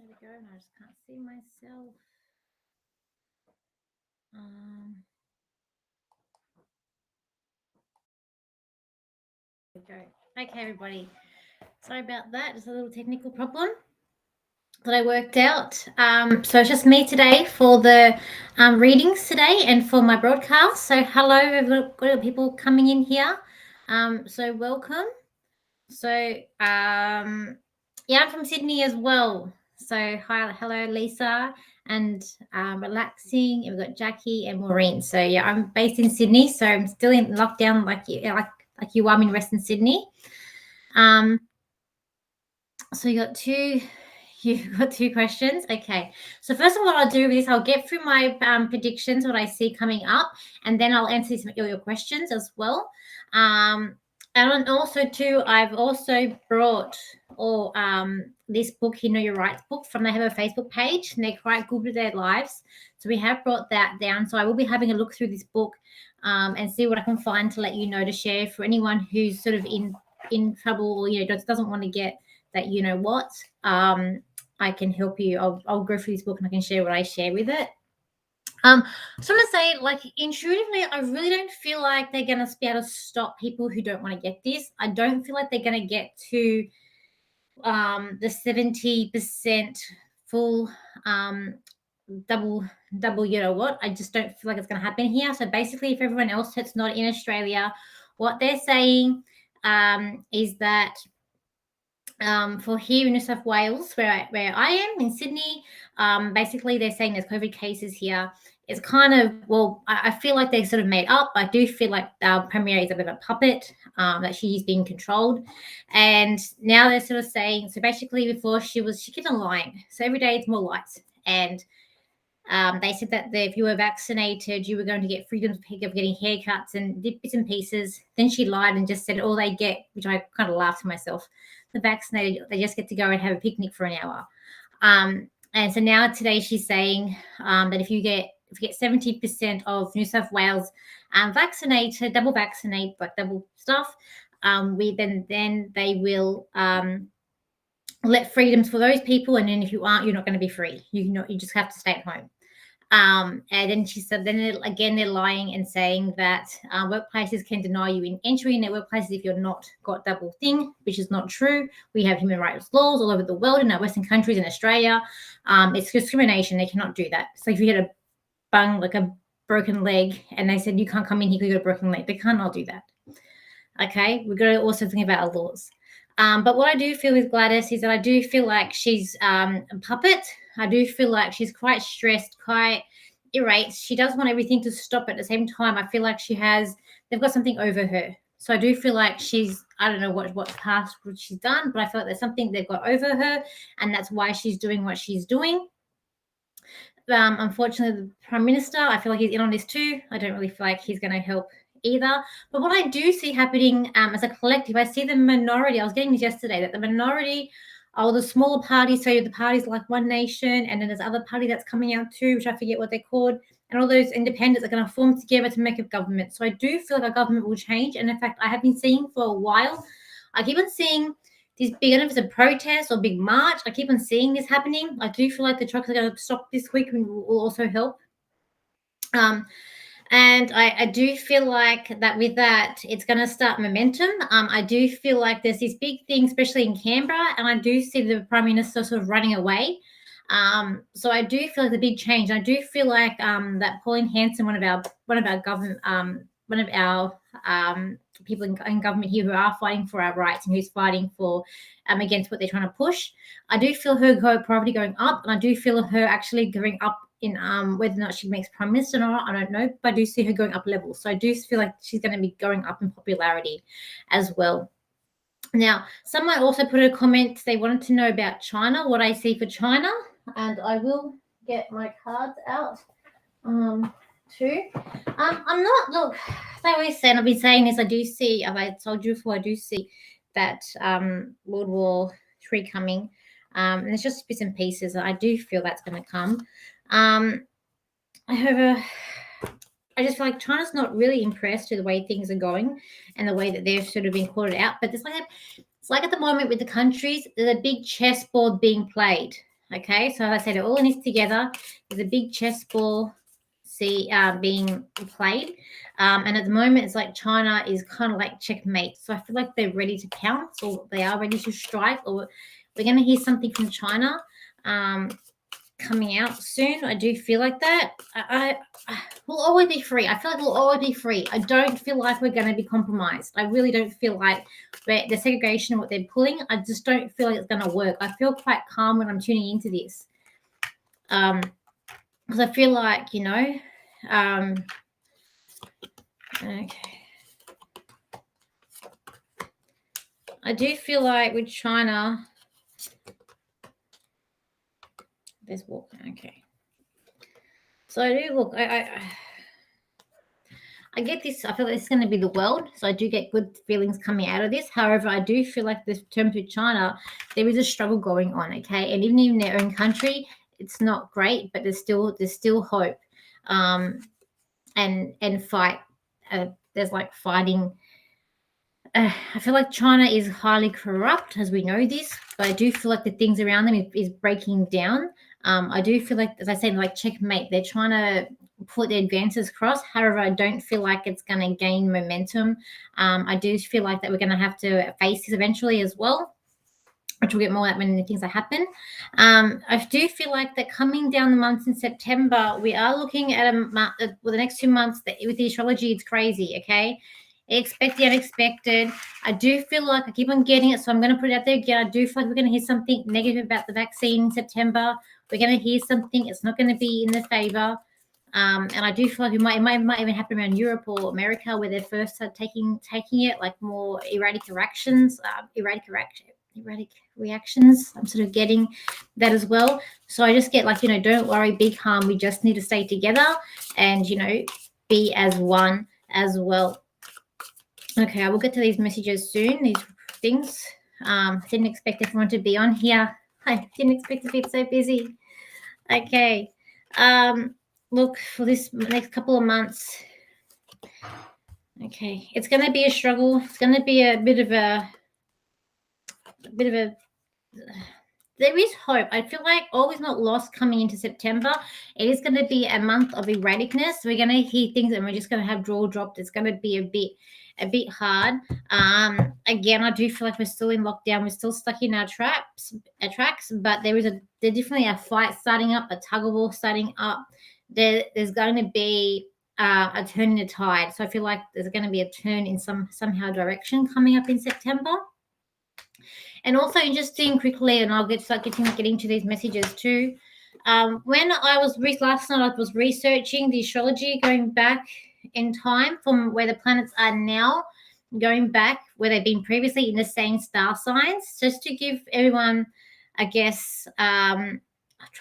There we go. And I just can't see myself. There we go. Okay, everybody. Sorry about that. Just a little technical problem that I worked out. So it's just me today for the readings today and for my broadcast. So hello, we've got people coming in here. So welcome. So yeah, I'm from Sydney as well. So hi, hello, Lisa, and relaxing. And we've got Jackie and Maureen. So yeah, I'm based in Sydney, so I'm still in lockdown, like you. I'm in Western Sydney. So you've got two questions. Okay. So first of all, what I'll do is I'll get through my predictions, what I see coming up, and then I'll answer some of your questions as well. And also too, I've also brought this book, You Know Your Rights book, from they have a Facebook page, and they're quite good with their lives. So we have brought that down. So I will be having a look through this book and see what I can find to let you know, to share for anyone who's sort of in trouble, or just doesn't want to get that, what, I can help you. I'll go through this book and I can share what I share with it. So I'm gonna say, like, intuitively, I really don't feel like they're gonna be able to stop people who don't want to get this. I don't feel like they're gonna get to the 70% full double, what. I just don't feel like it's gonna happen here. So basically, if everyone else that's not in Australia, what they're saying is that for here in New South Wales, where I am in Sydney, basically they're saying there's COVID cases here. It's kind of, well, I feel like they're sort of made up. I do feel like our Premier is a bit of a puppet, that she's being controlled. And now they're sort of saying, so basically before she kept on lying. So every day it's more lies. And they said that if you were vaccinated, you were going to get freedom of getting haircuts and bits and pieces. Then she lied and just said all they get, which I kind of laughed to myself, the vaccinated, they just get to go and have a picnic for an hour. And so now today she's saying that if you get 70% of New South Wales vaccinated, double vaccinate, like double stuff, then they will let freedoms for those people, and then if you aren't, you're not going to be free. You just have to stay at home. And then she said, again, they're lying and saying that workplaces can deny you in entry in their workplaces if you're not got double thing, which is not true. We have human rights laws all over the world, in our Western countries, in Australia. It's discrimination. They cannot do that. So if you had a broken leg and they said you can't come in here because you got a broken leg, they cannot do that. Okay, we've got to also think about our laws. But what I do feel with Gladys is that I do feel like she's a puppet. I do feel like she's quite stressed, quite irate. She does want everything to stop. At the same time, I feel like they've got something over her. So I do feel like I don't know what past she's done, but I feel like there's something they've got over her, and that's why she's doing what she's doing. Unfortunately, the Prime Minister, I feel like he's in on this too. I don't really feel like he's going to help either. But what I do see happening as a collective, I see the minority. I was getting this yesterday, that the minority are the smaller parties. So the parties like One Nation, and then there's other party that's coming out too, which I forget what they're called. And all those independents are going to form together to make a government. So I do feel like our government will change. And in fact, I have been seeing for a while, I keep on seeing these big, I don't know if it's a protest or big march. I keep on seeing this happening. I do feel like the trucks are going to stop this week and will also help. And I do feel like that with that, it's going to start momentum. I do feel like there's this big thing, especially in Canberra, and I do see the Prime Minister sort of running away. So I do feel like the big change. I do feel like that Pauline Hanson, one of our government, one of our people in government here who are fighting for our rights and who's fighting for against what they're trying to push. I do feel her poverty going up, and I do feel her actually going up in whether or not she makes Prime Minister or not, I don't know, but I do see her going up levels. So I do feel like she's going to be going up in popularity as well. Now, someone also put a comment. They wanted to know about China, what I see for China, and I will get my cards out too. I'm not, look, as I always say, and I've been saying this, I do see, as I told you before, I do see that World War III coming. And it's just bits and pieces. I do feel that's going to come. However, I just feel like China's not really impressed with the way things are going and the way that they're sort of being called out. But it's like at the moment with the countries, there's a big chessboard being played. Okay, so as I said, it all in this together. There's a big chess ball being played. And at the moment, it's like China is kind of like checkmate. So I feel like they're ready to pounce, or they are ready to strike, or we're going to hear something from China coming out soon. I do feel like that. I will always be free. I feel like we'll always be free. I don't feel like we're going to be compromised. I really don't feel like the segregation, what they're pulling, I just don't feel like it's going to work. I feel quite calm when I'm tuning into this. Because I feel like, okay. I do feel like with China, there's walk. Okay. So I do look. I get this. I feel like it's going to be the world. So I do get good feelings coming out of this. However, I do feel like the terms with China, there is a struggle going on. Okay, and even in their own country, it's not great, but there's still hope, and fight. There's like fighting. I feel like China is highly corrupt, as we know this, but I do feel like the things around them is breaking down. I do feel like, as I said, like checkmate. They're trying to put their advances across. However, I don't feel like it's going to gain momentum. I do feel like that we're going to have to face this eventually as well, which we'll get more at when the things that happen. I do feel like that coming down the months in September, we are looking at the next 2 months. With the astrology, it's crazy, okay? Expect the unexpected. I do feel like I keep on getting it, so I'm going to put it out there again. I do feel like we're going to hear something negative about the vaccine in September. We're going to hear something. It's not going to be in their favor. And I do feel like it might even happen around Europe or America, where they first start taking it, like more erratic reactions. I'm sort of getting that as well. So I just get like, don't worry, be calm. We just need to stay together and, be as one as well. Okay, I will get to these messages soon, these things. Didn't expect everyone to be on here. I didn't expect to be so busy. Okay. Look, for this next couple of months. Okay, it's going to be a struggle. It's going to be a bit of a there is hope. I feel like all is not lost coming into September. It is going to be a month of erraticness. We're going to hear things and we're just going to have jaw dropped. It's going to be a bit hard. Again, I do feel like we're still in lockdown. We're still stuck in our tracks, but there's definitely a fight starting up, a tug of war starting up. There's going to be a turn in the tide. So I feel like there's going to be a turn in somehow direction coming up in September. And also interesting quickly, and I'll start getting to these messages too. When I was last night, I was researching the astrology, going back in time from where the planets are now, going back where they've been previously in the same star signs, just to give everyone, I guess, try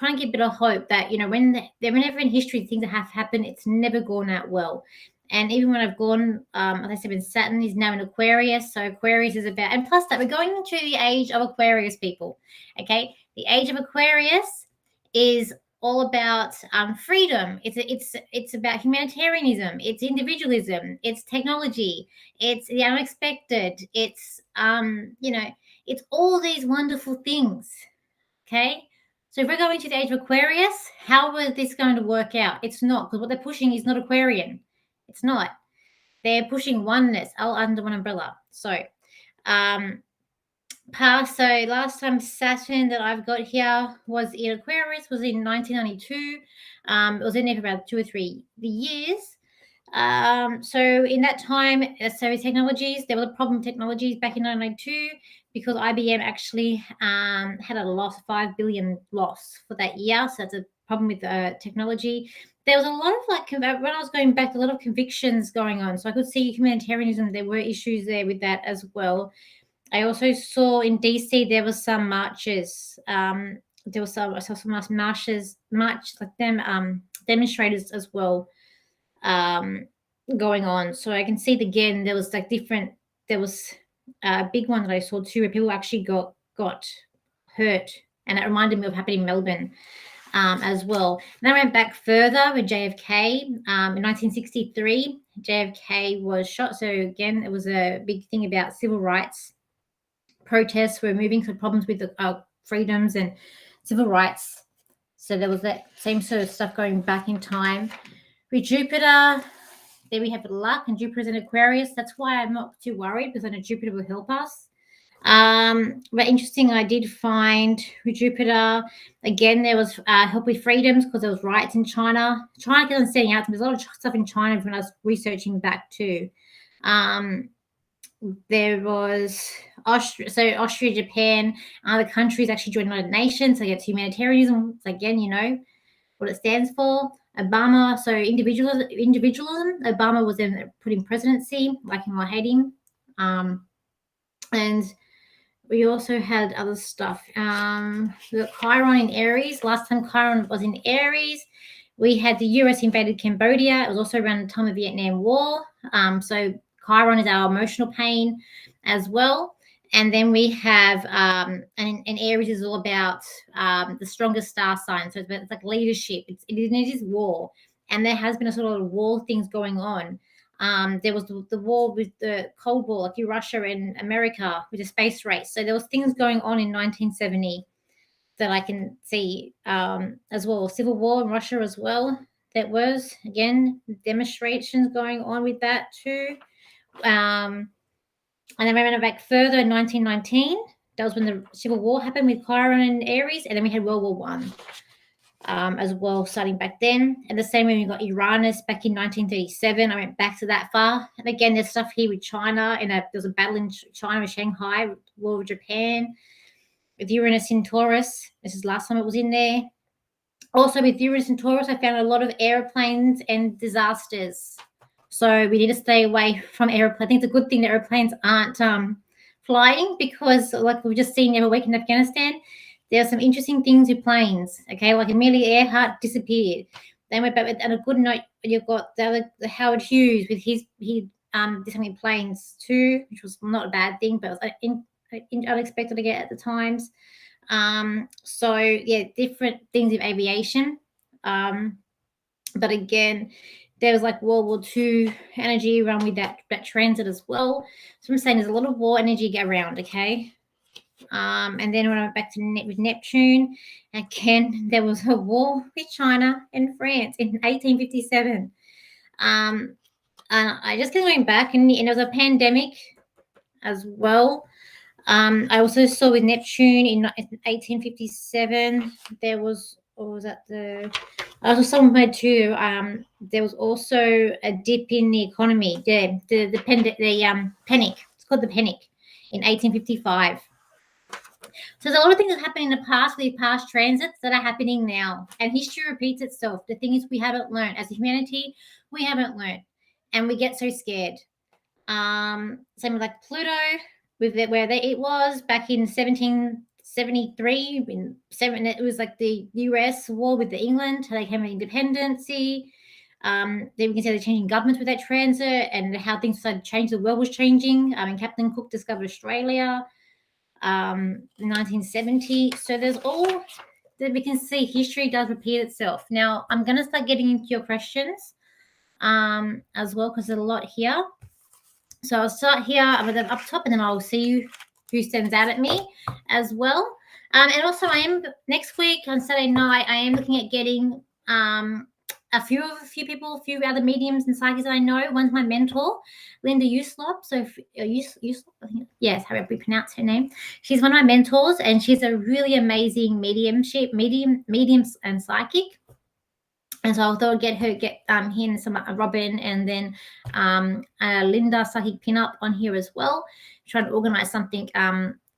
and give a bit of hope that whenever in history things that have happened, it's never gone out well. And even when I've gone, as I said, when Saturn is now in Aquarius, so Aquarius is about, and plus that we're going into the age of Aquarius, people. Okay, the age of Aquarius is all about freedom. It's about humanitarianism. It's individualism. It's technology. It's the unexpected. It's it's all these wonderful things. Okay. So if we're going to the age of Aquarius, how is this going to work out? It's not, because what they're pushing is not Aquarian. It's not. They're pushing oneness all under one umbrella. So, last time Saturn that I've got here was in Aquarius, was in 1992. It was in there for about 2 or 3 years. So in that time, so technologies, there was a problem with technologies back in 1992 because IBM actually had a loss, 5 billion loss for that year. So that's a problem with technology. There was a lot of when I was going back, a lot of convictions going on. So I could see humanitarianism. There were issues there with that as well. I also saw in DC there was some marches. There was some marches like them demonstrators as well going on. So I can see again there was there was a big one that I saw too where people actually got hurt, and it reminded me of happening in Melbourne. As well. And I went back further with JFK. In 1963, JFK was shot. So again, it was a big thing about civil rights protests. We're moving through problems with the freedoms and civil rights. So there was that same sort of stuff going back in time. With Jupiter, there we have luck, and Jupiter's in Aquarius. That's why I'm not too worried, because I know Jupiter will help us. But interesting, I did find with Jupiter, again, there was help with freedoms, because there was riots in China. China kept on setting out, there's a lot of stuff in China when I was researching back too. There was Austria, Japan, other countries actually joined the United Nations. So it's humanitarianism. So again, you know what it stands for. Obama, so individualism. Obama was then put in presidency, liking or hating. And we also had other stuff. We got Chiron in Aries. Last time Chiron was in Aries, we had the US invaded Cambodia. It was also around the time of Vietnam War. So Chiron is our emotional pain as well. And then we have, and Aries is all about the strongest star sign. So it's like leadership. It is war. And there has been a sort of war things going on. There was the war with the Cold War, like Russia and America with the space race. So there was things going on in 1970 that I can see as well. Civil war in Russia as well. That was, again, demonstrations going on with that too. And then we went back further in 1919. That was when the Civil War happened with Chiron and Aries. And then we had World War One as well, starting back then. And the same way we got Uranus back in 1937. I went back to that far. And again, there's stuff here with China. There was a battle in China with Shanghai, war with Japan. With Uranus in Taurus, this is last time it was in there. Also with Uranus in Taurus, I found a lot of airplanes and disasters. So we need to stay away from airplanes. I think it's a good thing that airplanes aren't flying, because like we've just seen the other week in Afghanistan, there are some interesting things with planes. Okay, like Amelia Earhart disappeared. Then we're back with, on a good note, you've got the Howard Hughes with he did something planes too, which was not a bad thing, but it was unexpected to get at the times. So yeah, different things with aviation. But again, there was like World War II energy around with that transit as well. So I'm saying there's a lot of war energy around, okay? And then when I went back to with Neptune, again, there was a war with China and France in 1857. And I just kept going back, and there was a pandemic as well. I also saw with Neptune in 1857, there was, or was that I also saw somewhere too. There was also a dip in the economy. The panic. It's called the panic in 1855. So there's a lot of things that happened in the past with past transits that are happening now, and history repeats itself. The thing is, we haven't learned as a humanity. We haven't learned, and we get so scared. Same with like Pluto, with it was back in 1773. It was like the US war with the England. They came with independency. Then we can see the changing governments with that transit, and how things started to change. The world was changing. And Captain Cook discovered Australia in 1970. So there's all that we can see. History does repeat itself. Now I'm going to start getting into your questions as well, because there's a lot here. So I'll start here up top, and then I'll see who sends out at me as well. And also, I am next week on Saturday night, I am looking at getting a few people, a few other mediums and psychics that I know. One's my mentor, Linda Uslop. So yes, however we pronounce her name. She's one of my mentors, and she's a really amazing medium and psychic. And so I thought I'd get he and some Robin, and then Linda psychic pin-up on here as well. Trying to organize something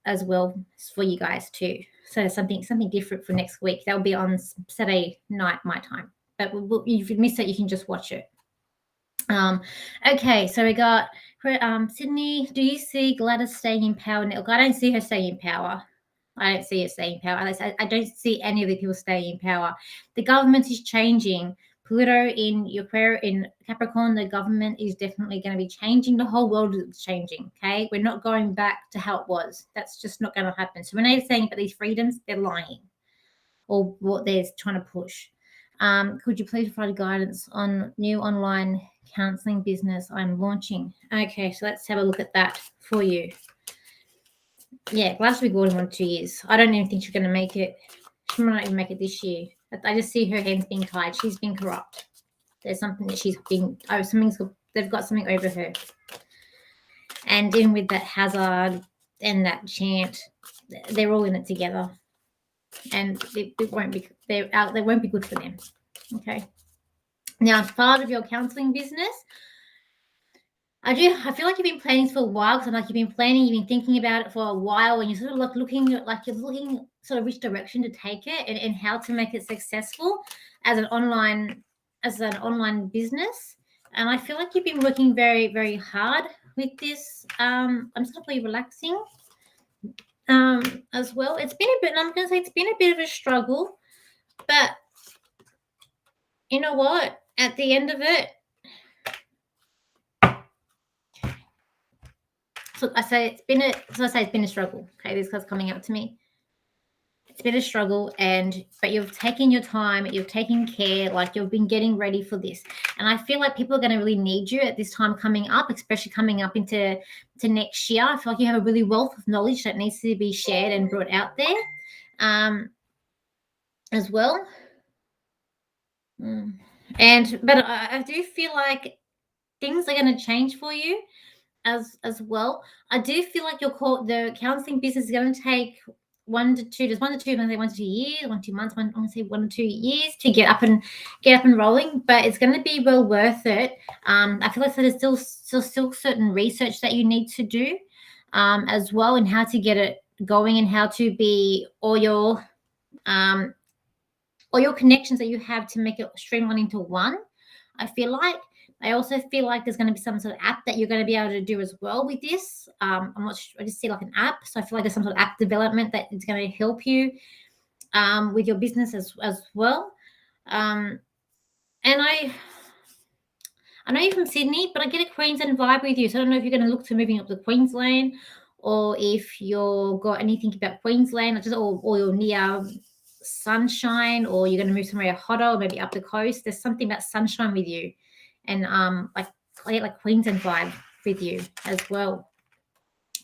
as well for you guys too. So something different for next week. That will be on Saturday night my time. But if you missed it, you can just watch it. Okay, so we got Sydney. Do you see Gladys staying in power? Look, I don't see her staying in power. I don't see it staying in power. I don't see any of the people staying in power. The government is changing. Pluto in Capricorn, the government is definitely going to be changing. The whole world is changing, okay? We're not going back to how it was. That's just not going to happen. So when they're saying about these freedoms, they're lying, or what they're trying to push. Could you please provide guidance on new online counseling business I'm launching? Okay, so let's have a look at that for you. Yeah, Gladys will be Gordon in 2 years. I don't even think she's going to make it. She might not even make it this year. I just see her hands being tied. She's been corrupt. There's something that she's been, they've got something over her. And in with that hazard and that chant, they're all in it together. And it won't be, they won't be good for them. Okay. Now, as part of your counseling business, I feel like you've been planning for a while, because like you've been thinking about it for a while, and you're sort of looking sort of which direction to take it and how to make it successful as an online business. And I feel like you've been working very, very hard with this. I'm just gonna be relaxing as well. It's been a bit, and I'm gonna say it's been a bit of a struggle, but you know what? At the end of it, so I say it's been a struggle. Okay, this is coming up to me. It's been a struggle, but you've taken your time, you've taken care, like you've been getting ready for this. And I feel like people are going to really need you at this time coming up, especially coming up into next year. I feel like you have a really wealth of knowledge that needs to be shared and brought out there as well. But I do feel like things are going to change for you as well. I do feel like the counseling business is going to take 1 to 2 years, 1 to 2 months, I'm going to say 1 to 2 years to get up and rolling, but it's going to be well worth it. I feel like there's still certain research that you need to do as well, and how to get it going, and how to be all your connections that you have to make it streamline into one. I also feel like there's going to be some sort of app that you're going to be able to do as well with this. I'm not sure. I just see like an app. So I feel like there's some sort of app development that is going to help you with your business as well. And I know you're from Sydney, but I get a Queensland vibe with you. So I don't know if you're going to look to moving up to Queensland, or if you've got anything about Queensland, or you're near sunshine, or you're going to move somewhere hotter, or maybe up the coast. There's something about sunshine with you. And I get like Queensland vibe with you as well.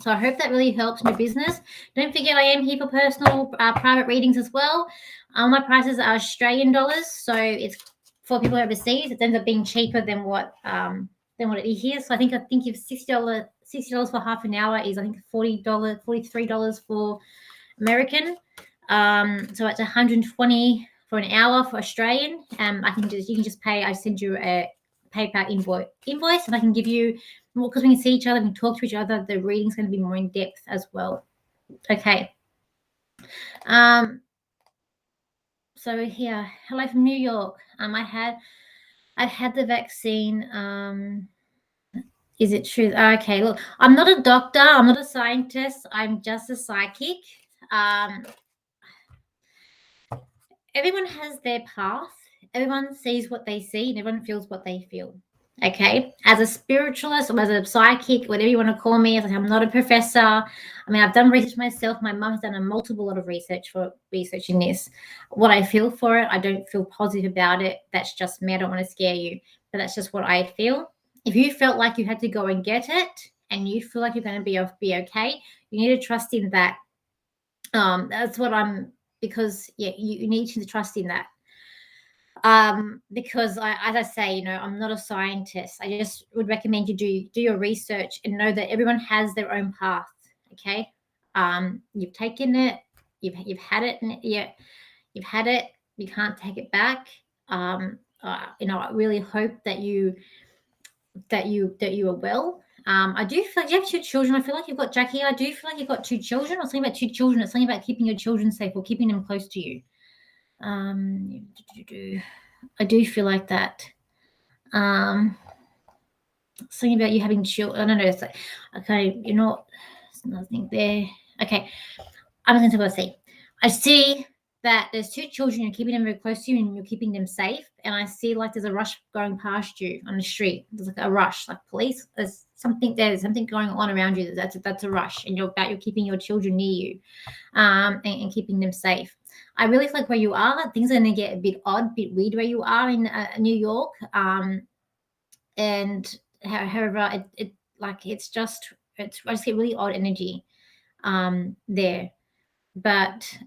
So I hope that really helps my business. Don't forget, I am here for personal private readings as well. My prices are Australian dollars, so it's for people overseas. It ends up being cheaper than what it is here. So I think if $60 for half an hour is, I think $43 for American. So it's $120 for an hour for Australian. You can just pay. I send you a PayPal invoice, and I can give you more, because we can see each other, we can talk to each other. The reading's going to be more in depth as well. Okay. So here, hello from New York. I've had the vaccine. Is it true? Okay, look, I'm not a doctor. I'm not a scientist. I'm just a psychic. Everyone has their path. Everyone sees what they see, and everyone feels what they feel. Okay, as a spiritualist or as a psychic, whatever you want to call me, I'm not a professor. I mean, I've done research myself. My mum has done a lot of research for researching this. What I feel for it, I don't feel positive about it. That's just me. I don't want to scare you, but that's just what I feel. If you felt like you had to go and get it, and you feel like you're going to be okay, you need to trust in that. That's what because you need to trust in that. Because as I say, I'm not a scientist. I just would recommend you do your research and know that everyone has their own path. Okay. You've taken it, you've had it, and you've had it. You can't take it back. I really hope that you are well. I do feel like you have 2 children. I feel like you've got Jackie. I do feel like you've got 2 children, or something about 2 children. It's something about keeping your children safe, or keeping them close to you. I do feel like that. Something about you having children. I don't know. It's like, okay, you're not. There's nothing there. Okay, I'm going to what I see. I see that there's 2 children. You're keeping them very close to you, and you're keeping them safe. And I see like there's a rush going past you on the street. There's like a rush, like police. There's something going on around you. That's a rush, and you're keeping your children near you, and keeping them safe. I really feel like where you are, things are going to get a bit odd, a bit weird where you are in New York. And however, I just get really odd energy there. But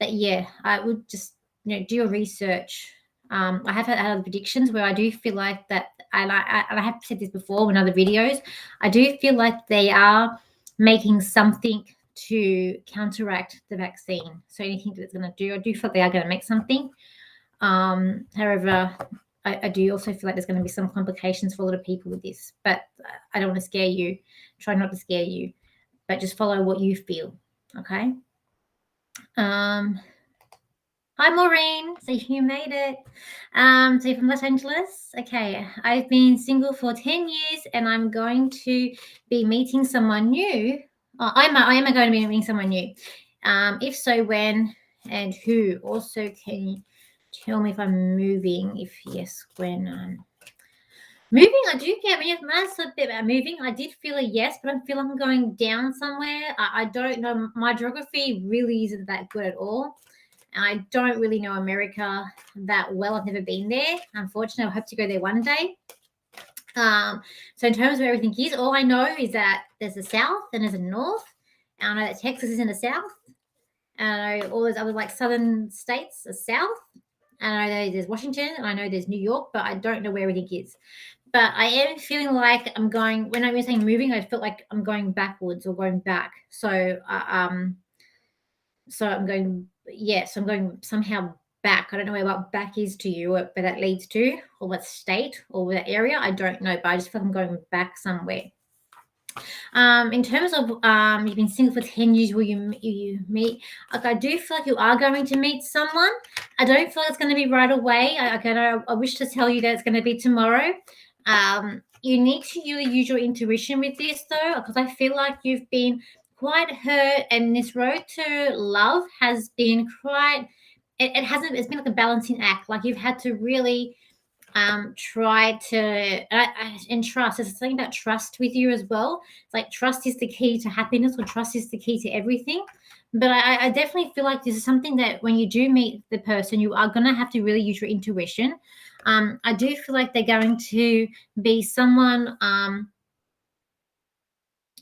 yeah, I would just do your research. I have had other predictions where I do feel like that, and I have said this before in other videos. I do feel like they are making something to counteract the vaccine. So anything that it's going to do, I do feel like they are going to make something. However, I do also feel like there's going to be some complications for a lot of people with this. But I don't want to scare you. Try not to scare you, but just follow what you feel. Okay. Hi, Maureen. So you made it. So you're from Los Angeles. Okay. I've been single for 10 years and I'm going to be meeting someone new. I am going to be meeting someone new. If so, when and who? Also, can you tell me if I'm moving? If yes, when? Moving, I do get when I said a bit about moving, I did feel a yes, but I feel like I'm going down somewhere. I don't know. My geography really isn't that good at all. I don't really know America that well. I've never been there. Unfortunately, I hope to go there one day. So in terms of where everything is, all I know is that there's a south and there's a north. And I know that Texas is in the south. And I know all those other like southern states are south. And I know there's Washington and I know there's New York, but I don't know where everything is. But I am feeling like I'm going, when I was saying moving, I felt like I'm going backwards or going back. So I'm going, yes, I'm going somehow back. I don't know where what back is to you, where that leads to, or what state or what area. I don't know, but I just feel like I'm going back somewhere. In terms of you've been single for 10 years, will you meet? Like, I do feel like you are going to meet someone. I don't feel like it's going to be right away. I wish to tell you that it's going to be tomorrow. You need to really use your intuition with this though, because I feel like you've been quite hurt, and this road to love has been quite. It's been like a balancing act. Like you've had to really try to and trust. There's something about trust with you as well. It's like trust is the key to happiness, or trust is the key to everything. But I definitely feel like this is something that when you do meet the person, you are going to have to really use your intuition. I do feel like they're going to be someone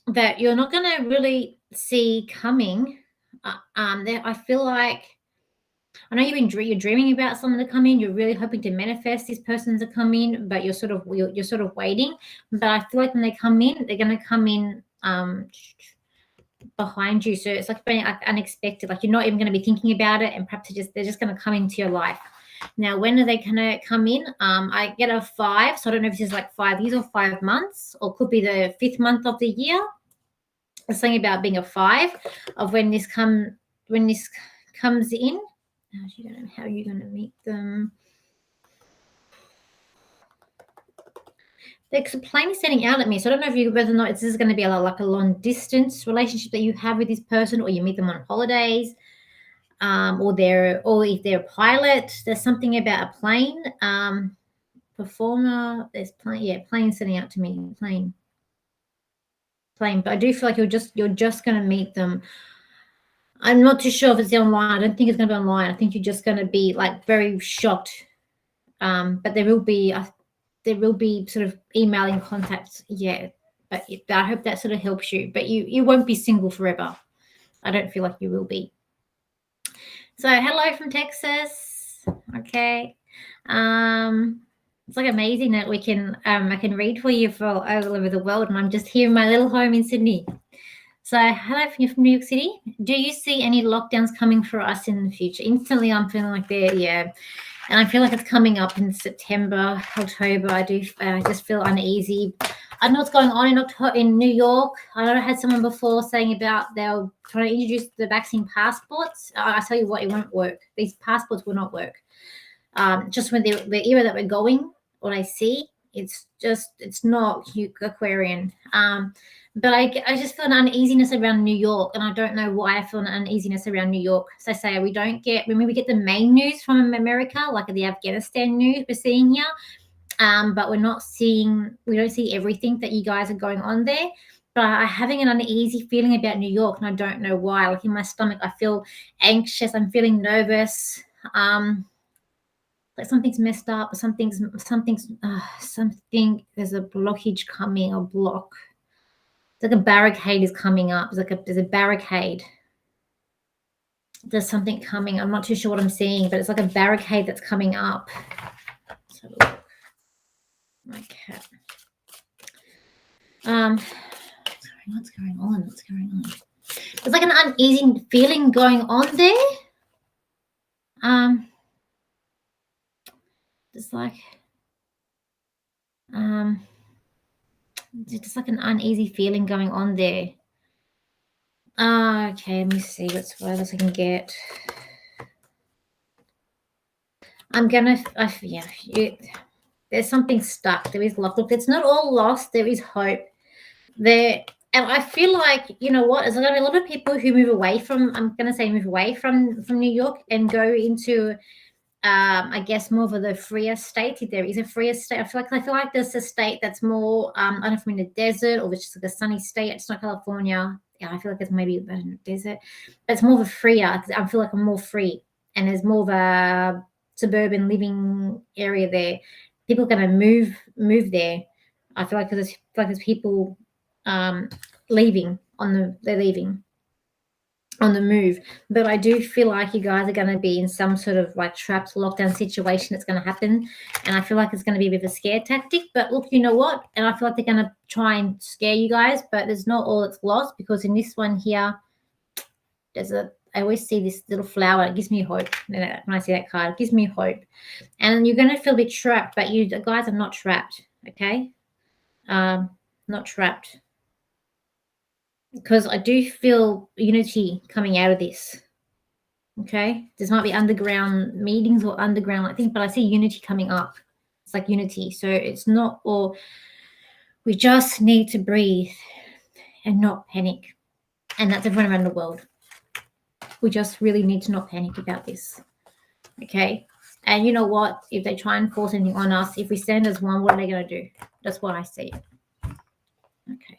that you're not going to really see coming. I feel like I know you're dreaming about someone to come in. You're really hoping to manifest this person to come in, but you're sort of waiting. But I feel like when they come in, they're going to come in behind you. So it's like being unexpected. Like you're not even going to be thinking about it, and perhaps they're just going to come into your life. Now, when are they going to come in? I get a 5, so I don't know if this is like 5 years or 5 months, or could be the 5th month of the year. There's something about being a 5 of when this comes in. How are you going to meet them? They're plainly standing out at me. So I don't know whether or not this is going to be like a long distance relationship that you have with this person, or you meet them on holidays, or if they're a pilot. There's something about a plane performer. There's plane standing out to me. Plane. But I do feel like you're just going to meet them. I'm not too sure if it's online. I don't think it's going to be online. I think you're just going to be like very shocked. But there will be sort of emailing contacts. Yeah, but I hope that sort of helps you. But you won't be single forever. I don't feel like you will be. So hello from Texas. Okay. It's like amazing that we can I can read for you for all over the world, and I'm just here in my little home in Sydney. So hello from New York City. Do you see any lockdowns coming for us in the future? Instantly, I'm feeling like and I feel like it's coming up in September, October. I just feel uneasy. I don't know what's going on in New York. I know I had someone before saying about they were trying to introduce the vaccine passports. I tell you what, it won't work. These passports will not work. Just when the era that we're going, what I see, it's not Aquarian. But I just feel an uneasiness around New York, and I don't know why I feel an uneasiness around New York. So I say we get the main news from America, like the Afghanistan news we're seeing here, but we don't see everything that you guys are going on there. But I'm having an uneasy feeling about New York, and I don't know why. Like in my stomach, I feel anxious. I'm feeling nervous. Like something's messed up. Something. There's a blockage coming. A block. It's like a barricade is coming up. There's a barricade. there's something coming. I'm not too sure what I'm seeing, but it's like a barricade that's coming up. Let's have a look. My cat. What's going on? What's going on? There's like an uneasy feeling going on there. It's like just like an uneasy feeling going on there. Okay, let me see what else I can get. I'm gonna, there's something stuck. There is lost. Look, it's not all lost. There is hope there. And I feel like, you know what, there's going to be a lot of people who move away from, move away from New York and go into, I guess, more of the freer state. If there is a freer state, I feel like there's a state that's more, I don't know if I'm in the desert or it's just like a sunny state. It's not California. Yeah, I feel like it's maybe a desert. But it's more of a freer. I feel like I'm more free. And there's more of a suburban living area there. People are going to move there. I feel like there's people leaving they're leaving on the move. But I do feel like you guys are going to be in some sort of like trapped lockdown situation that's going to happen, and I feel like it's going to be a bit of a scare tactic. But look, you know what, and I feel like they're going to try and scare you guys, but there's not all that's lost, because in this one here I always see this little flower. It gives me hope. When I see that card, it gives me hope. And you're going to feel a bit trapped, but you guys are not trapped, okay? Not trapped. Because I do feel unity coming out of this, okay? There might be underground meetings or underground, I think, but I see unity coming up. It's like unity. So it's not all, we just need to breathe and not panic. And that's everyone around the world. We just really need to not panic about this, okay? And you know what? If they try and force anything on us, if we stand as one, what are they going to do? That's what I see. Okay.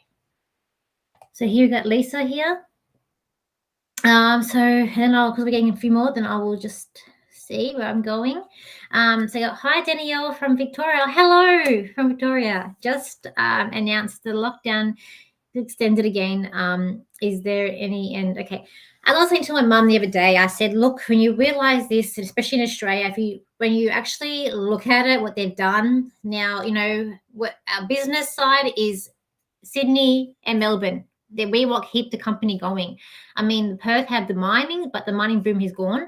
So here we got Lisa here. So then because we're getting a few more, then I will just see where I'm going. So I got, hi Danielle from Victoria. Hello from Victoria. Just announced the lockdown extended again. Is there any end? Okay. I was saying to my mum the other day, I said, look, when you realize this, especially in Australia, when you actually look at it, what they've done now, you know, what our business side is Sydney and Melbourne. We what keep the company going. I mean, Perth had the mining, but the mining boom is gone.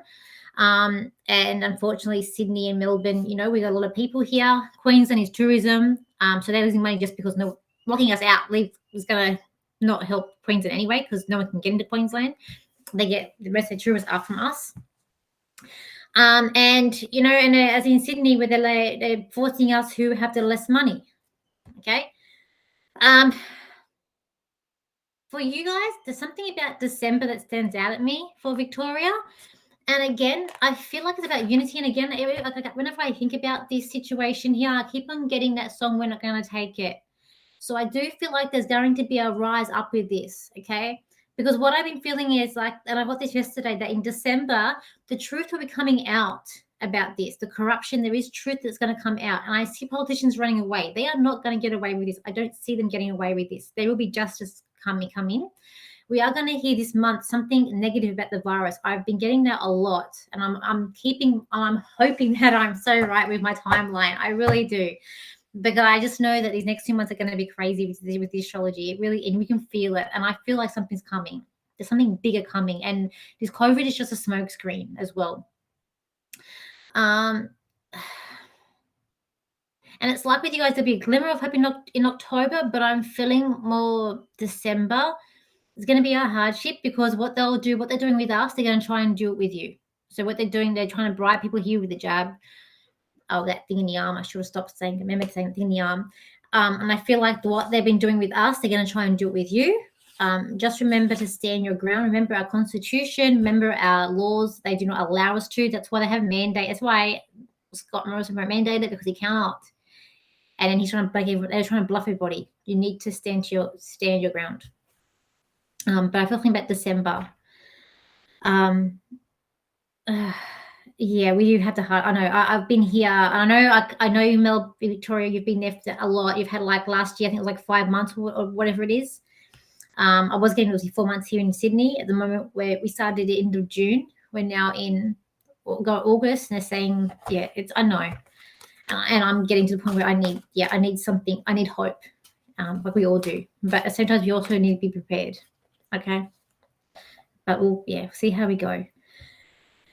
And unfortunately, Sydney and Melbourne, you know, we got a lot of people here. Queensland is tourism. So they're losing money just because locking us out is going to not help Queensland anyway, because no one can get into Queensland. They get the rest of the tourists are from us. And, you know, and as in Sydney, where they're forcing us who have the less money. Okay. For you guys, there's something about December that stands out at me for Victoria. And again, I feel like it's about unity. And again, whenever I think about this situation here, I keep on getting that song, We're Not Going to Take It. So I do feel like there's going to be a rise up with this, okay? Because what I've been feeling is like, and I got this yesterday, that in December, the truth will be coming out about this. The corruption, there is truth that's going to come out. And I see politicians running away. They are not going to get away with this. I don't see them getting away with this. There will be justice come in. We are going to hear this month something negative about the virus. I've been getting that a lot, and I'm hoping that I'm so right with my timeline. I really do, because I just know that these next 2 months are going to be crazy with the astrology. It really, and we can feel it, and I feel like something's coming. There's something bigger coming, and this COVID is just a smoke screen as well. And it's like with you guys, there'll be a glimmer of hope in October, but I'm feeling more December. It's going to be a hardship, because what they're doing with us, they're going to try and do it with you. So what they're doing, they're trying to bribe people here with the jab. Oh, that thing in the arm. I should have stopped saying, remember saying the thing in the arm. And I feel like what they've been doing with us, they're going to try and do it with you. Just remember to stand your ground. Remember our constitution. Remember our laws. They do not allow us to. That's why they have mandate. That's why Scott Morrison mandated it, because he cannot. And then they're trying to bluff everybody. You need to stand your ground. But I feel something about December. Yeah, we do have to hard. I know. I've been here. I know, Victoria, you've been there for a lot. You've had like last year, I think it was like 5 months or whatever it is. I was getting 4 months here in Sydney at the moment, where we started at the end of June. we're now in August, and they're saying, yeah, I know. And I'm getting to the point where I need something. I need hope, like we all do. But at the same time, you also need to be prepared. Okay. But we'll see how we go.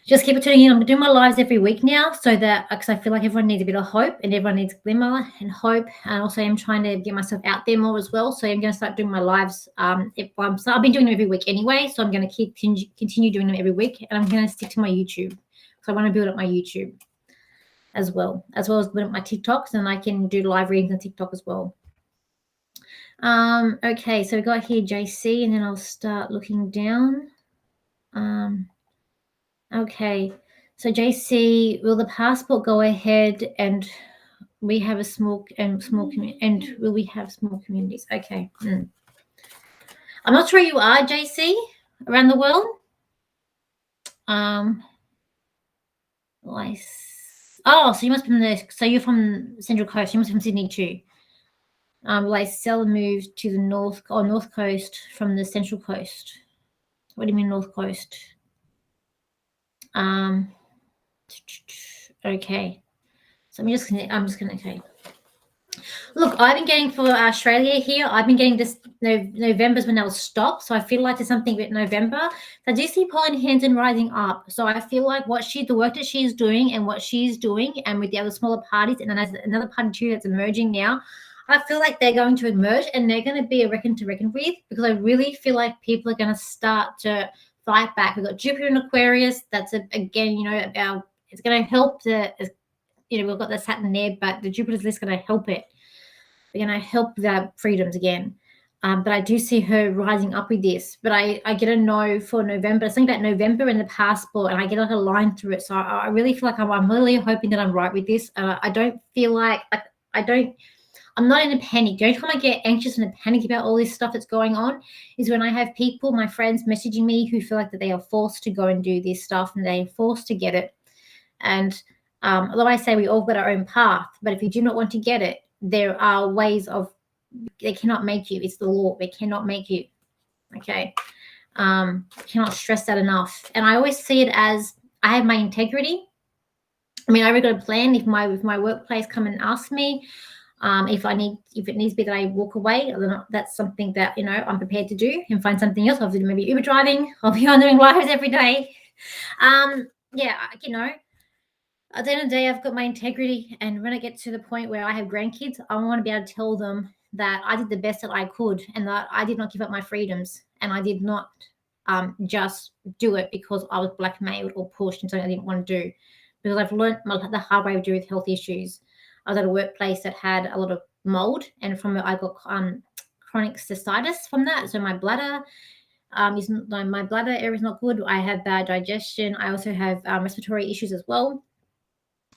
Just keep it tuning in. I'm doing my lives every week now, so that because I feel like everyone needs a bit of hope and everyone needs glimmer and hope. And also, I'm trying to get myself out there more as well. So I'm going to start doing my lives. I've been doing them every week anyway, so I'm going to continue doing them every week, and I'm going to stick to my YouTube because I want to build up my YouTube as well as build up my TikToks, and I can do live readings on TikTok as well. Okay, so we got here JC, and then I'll start looking down. Okay, so JC, will the passport go ahead and we have a small community, and will we have small communities? Okay. I'm not sure you are, JC, around the world. Oh, so you must be so you're from Central Coast. You must be from Sydney too. Will I sell and move to the north coast from the Central Coast? What do you mean North Coast? Okay. So I'm just gonna okay. Look, I've been getting for Australia here. I've been getting this November's when they'll stop. So I feel like there's something with November. I do see Pauline Hanson rising up. So I feel like the work that she's doing and what she's doing, and with the other smaller parties, and then there's another party too that's emerging now. I feel like they're going to emerge, and they're going to be a reckon to reckon with, because I really feel like people are going to start to fight back. We've got Jupiter in Aquarius. That's again, it's going to help we've got the Saturn there, but the Jupiter's list going to help it. They're going to help the freedoms again. But I do see her rising up with this. But I get a no for November. Something about November in the passport, and I get like a line through it. So I really feel like I'm really hoping that I'm right with this. I don't feel like I'm not in a panic. The only time I get anxious and a panic about all this stuff that's going on is when I have people, my friends, messaging me who feel like that they are forced to go and do this stuff, and they're forced to get it. And although I say we all got our own path, but if you do not want to get it, there are ways of, they cannot make you. It's the law. They cannot make you. Okay. Cannot stress that enough. And I always see it as I have my integrity. I mean, I already got a plan. If my workplace come and ask me, if it needs to be that I walk away, then that's something that I'm prepared to do and find something else. I'll do maybe Uber driving. I'll be on doing lives every day. At the end of the day, I've got my integrity, and when I get to the point where I have grandkids, I want to be able to tell them that I did the best that I could, and that I did not give up my freedoms, and I did not just do it because I was blackmailed or pushed into something I didn't want to do, because I've learned the hard way to deal with health issues. I was at a workplace that had a lot of mold, and from it I got chronic cystitis from that. So my bladder my bladder area is not good. I have bad digestion. I also have respiratory issues as well.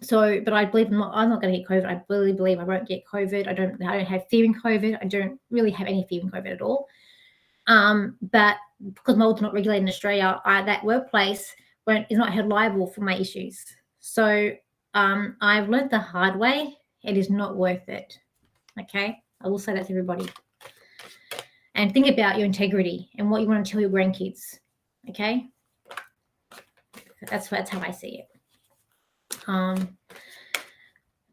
So, but I believe I'm not going to get COVID. I really believe I won't get COVID. I don't have fear in COVID. I don't really have any fear in COVID at all. But because mold's not regulated in Australia, that workplace is not held liable for my issues. So I've learned the hard way. It is not worth it. Okay, I will say that to everybody. And think about your integrity and what you want to tell your grandkids. Okay, that's how I see it.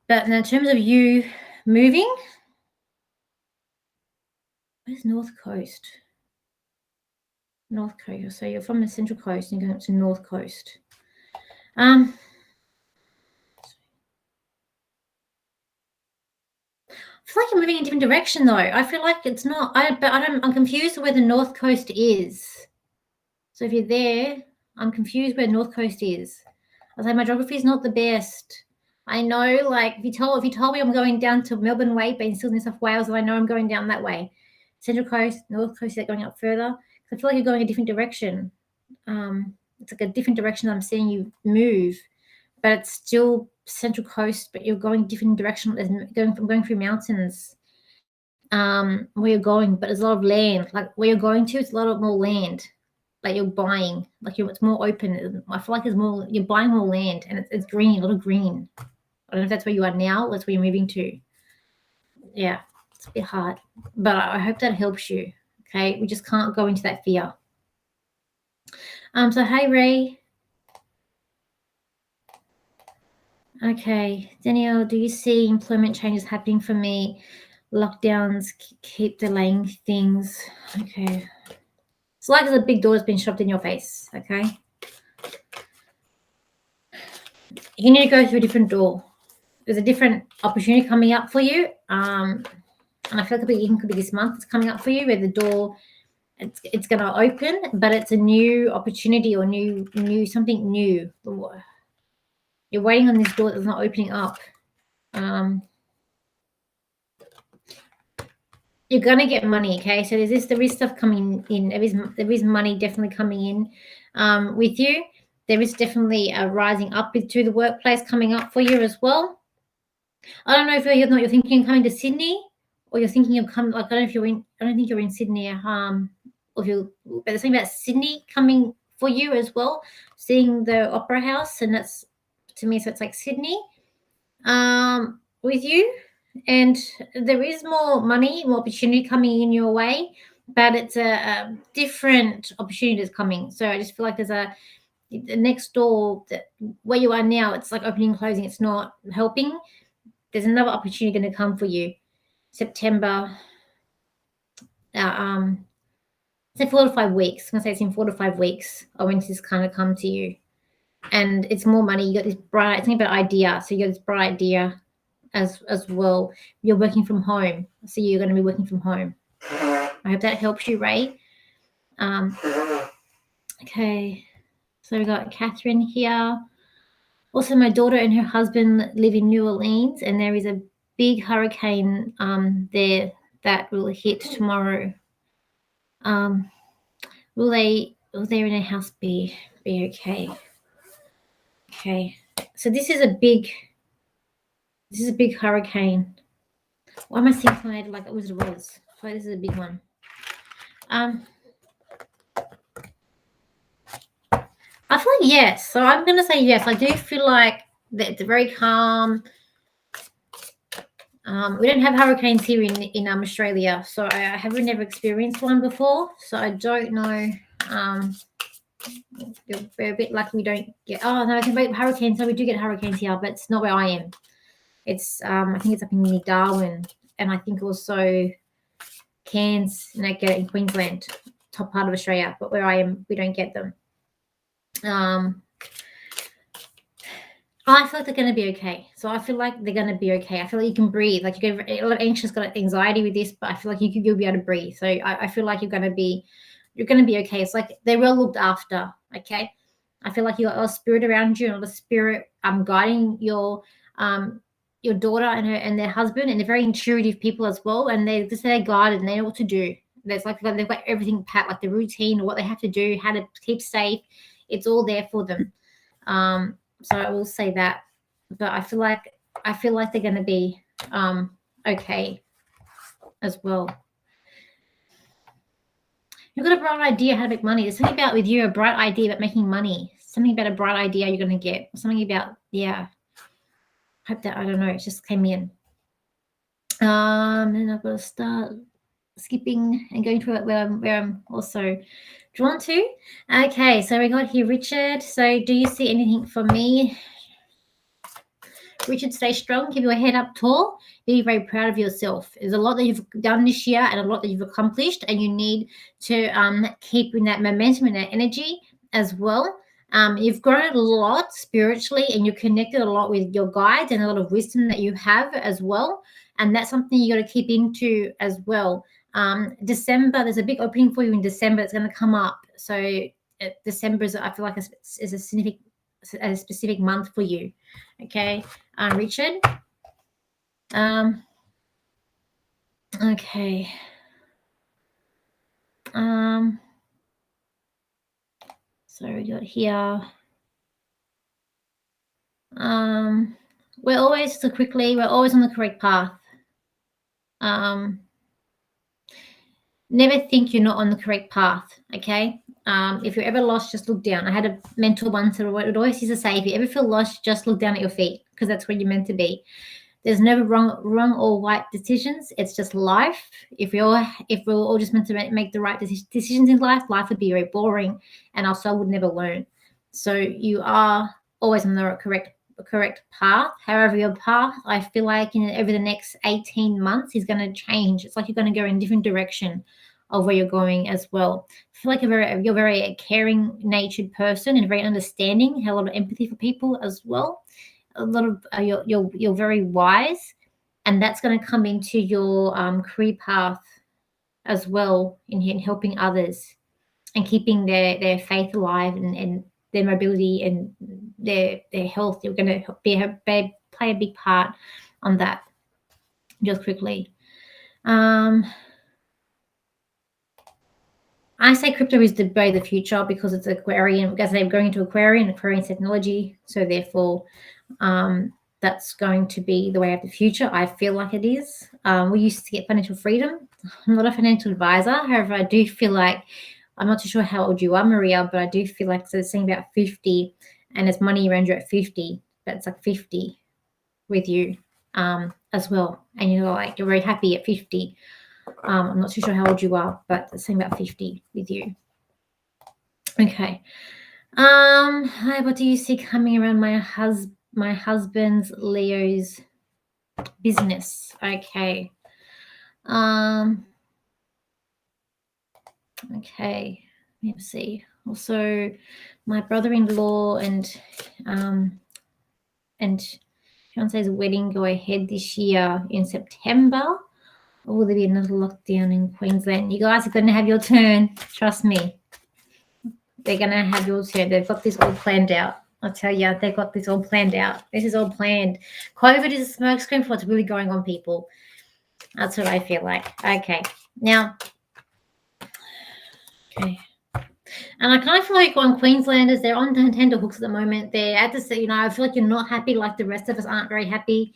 But in terms of you moving, where's North Coast? North Coast. So you're from the Central Coast and you're going up to North Coast. I feel like you're moving in a different direction, though. I feel like it's not. I'm confused where the North Coast is. So if you're there, I'm confused where North Coast is. I was like, my geography is not the best. I know, like, if you told me I'm going down to Melbourne Way, but in still New South Wales, I know I'm going down that way. Central Coast, North Coast, they're going up further. I feel like you're going a different direction. It's like a different direction I'm seeing you move, but it's still Central Coast, but you're going different direction. Going through mountains. Where you're going, but there's a lot of land. Like where you're going to, it's a lot more land. Like you're buying, it's more open. I feel like you're buying more land, and it's green, a lot of green. I don't know if that's where you are now, or that's where you're moving to. Yeah, it's a bit hard, but I hope that helps you. Okay, we just can't go into that fear. So hey Ray, Okay, Danielle, do you see employment changes happening for me? Lockdowns keep delaying things. Okay. It's like the big door has been shoved in your face, okay? You need to go through a different door. There's a different opportunity coming up for you. And I feel like it could be this month it's coming up for you where the door it's going to open, but it's a new opportunity or new something new. You're waiting on this door that's not opening up. You're going to get money, okay? So there is stuff coming in. There is money definitely coming in with you. There is definitely a rising up to the workplace coming up for you as well. I don't know if you're thinking of coming to Sydney, or you're thinking of coming. Like I don't know if you're in. I don't think you're in Sydney. Or if you, but there's something about Sydney coming for you as well. Seeing the Opera House, and that's to me. So it's like Sydney, with you, and there is more money, more opportunity coming in your way, but it's a different opportunity that's coming. So I just feel like there's the next door that where you are now. It's like opening and closing. It's not helping. There's another opportunity going to come for you. September. Say 4 to 5 weeks. I'm going to say it's in 4 to 5 weeks of when this kind of come to you. And it's more money. You got this bright, think about idea. So you got this bright idea as well. You're working from home. So you're going to be working from home. I hope that helps you, Ray. Okay. So we got Catherine here. Also, my daughter and her husband live in New Orleans, and there is a big hurricane there that will hit tomorrow. Will they in a house be okay? Okay, so this is a big hurricane. Why am I seeing something like it was? So this is a big one. I feel like yes. So I'm gonna say yes. I do feel like that it's very calm. We don't have hurricanes here in Australia, so I haven't never experienced one before. So I don't know. We're a bit lucky we don't get. Oh no, I can wait hurricanes. So we do get hurricanes here, but it's not where I am. It's I think it's up in near Darwin, and I think also Cairns, in Queensland, top part of Australia. But where I am, we don't get them. I feel like they're going to be okay. So I feel like they're going to be okay. I feel like you can breathe. Like you get a lot of anxious, got anxiety with this, but I feel like you'll be able to breathe. So I feel like you're going to be okay. It's like they're well looked after. Okay. I feel like you got a lot of spirit around you and a lot of spirit guiding your daughter and their husband, and they're very intuitive people as well. And they're guided and they know what to do. There's like they've got everything pat, like the routine, what they have to do, how to keep safe. It's all there for them. So I will say that, but I feel like they're going to be okay as well. You've got a bright idea how to make money. There's something about with you, a bright idea about making money. Something about a bright idea you're going to get. Something about, yeah. Hope that, I don't know, it just came in. And I've got to start skipping and going to it where I'm also drawn to. Okay, so we got here Richard. So do you see anything for me? Richard, stay strong, keep your head up tall, be very proud of yourself. There's a lot that you've done this year and a lot that you've accomplished, and you need to keep in that momentum and that energy as well. You've grown a lot spiritually, and you're connected a lot with your guides and a lot of wisdom that you have as well. And that's something you got to keep into as well. December, there's a big opening for you in December. It's going to come up. So December is, I feel like, is a specific month for you. Okay, Richard. Okay. So we got here. We're always we're always on the correct path. Never think you're not on the correct path. Okay. If you're ever lost, just look down. I had a mentor once that would always used to say, if you ever feel lost, just look down at your feet, because that's where you're meant to be. There's never wrong or right decisions. It's just life. If we're all just meant to make the right decisions in life would be very boring, and our soul would never learn. So you are always on the correct correct path. However, your path, I feel like over the next 18 months is going to change. It's like you're going to go in a different direction of where you're going as well. I feel like you're very caring natured person and very understanding, have a lot of empathy for people as well. A lot of you're very wise, and that's going to come into your career path as well in helping others and keeping their faith alive and their mobility and their health. You're going to play a big part on that. Just quickly, I say crypto is the future because it's Aquarian. Because they're going into Aquarian technology, so therefore that's going to be the way of the future. I feel like it is. We used to get financial freedom. I'm not a financial advisor. However, I do feel like, I'm not too sure how old you are, Maria, but I do feel like it's saying about 50, and there's money around you at 50. That's like 50 with you as well. And you're very happy at 50. I'm not too sure how old you are, but it's saying about 50 with you. Okay. What do you see coming around my husband's Leo's business? Okay. Okay. Let's see. Also, my brother-in-law and fiance's wedding go ahead this year in September. Or will there be another lockdown in Queensland? You guys are going to have your turn. Trust me. They're going to have your turn. They've got this all planned out. I'll tell you, they've got this all planned out. This is all planned. COVID is a smokescreen for what's really going on, people. That's what I feel like. Okay. Now, okay. And I kind of feel like on Queenslanders, they're on tender hooks at the moment. They're at this, I feel like you're not happy like the rest of us aren't very happy.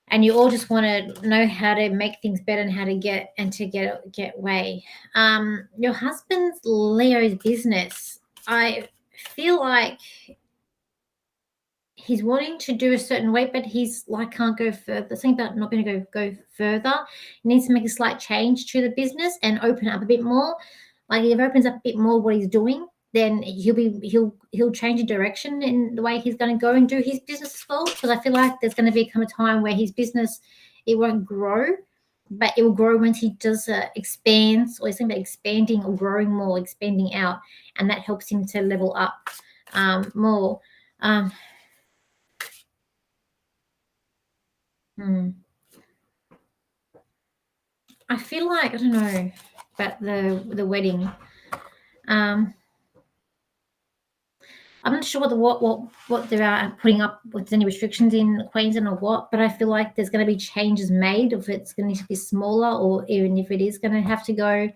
And you all just want to know how to make things better and how to get way. Your husband's Leo's business, I feel like he's wanting to do a certain way, but he's like can't go further. Think about not going to go further. He needs to make a slight change to the business and open up a bit more. Like if he opens up a bit more what he's doing, then he'll change the direction in the way he's going to go and do his business as well. Because I feel like there's going to become a time where his business, it won't grow, but it will grow once he does expands, or he's thinking about expanding or growing more, expanding out, and that helps him to level up more. I feel like, I don't know about the wedding. I'm not sure what they're putting up with any restrictions in Queensland or what, but I feel like there's going to be changes made if it's going to be smaller, or even if it is going to have to go.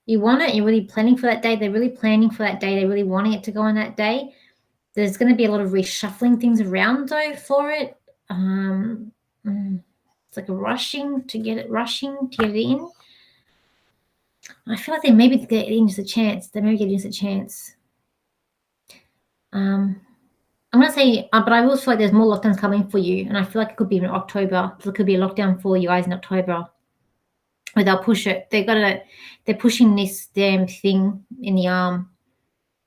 You want it. You're really planning for that day. They're really planning for that day. They're really wanting it to go on that day. There's going to be a lot of reshuffling things around though for it. It's like rushing to get it in. I feel like they maybe get just a chance. They maybe get just a chance. I'm going to say, but I will feel like there's more lockdowns coming for you, and I feel like it could be in October. There could be a lockdown for you guys in October. Or they'll push it. They're pushing this damn thing in the arm,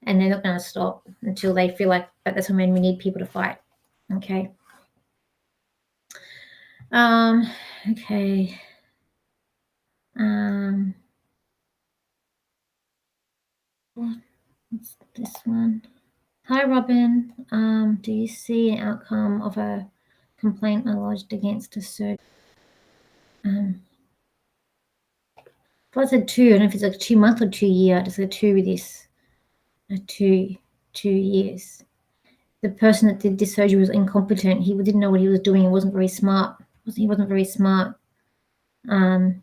and they're not going to stop until they feel like. But that's when we need people to fight. Okay. Okay. What's this one? Hi, Robin. Do you see an outcome of a complaint lodged against a surgeon? If I said 2, I don't know if it's like 2 months or 2 year. Just a 2 with this. 2 years. The person that did this surgery was incompetent. He didn't know what he was doing. He wasn't very smart. He wasn't very smart. You're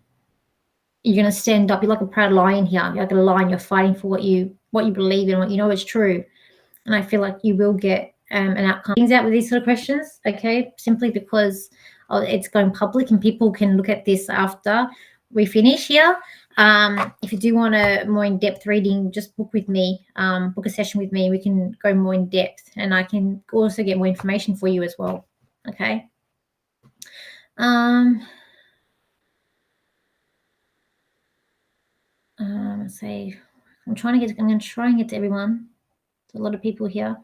going to stand up. You're like a proud lion here. You're like a lion. You're fighting for what you believe in, what you know is true. And I feel like you will get an outcome. Things out with these sort of questions, okay? Simply because it's going public and people can look at this after we finish here. If you do want a more in-depth reading, just book with me, book a session with me. We can go more in depth, and I can also get more information for you as well, okay? say, I'm going to try and get to everyone. There's a lot of people here.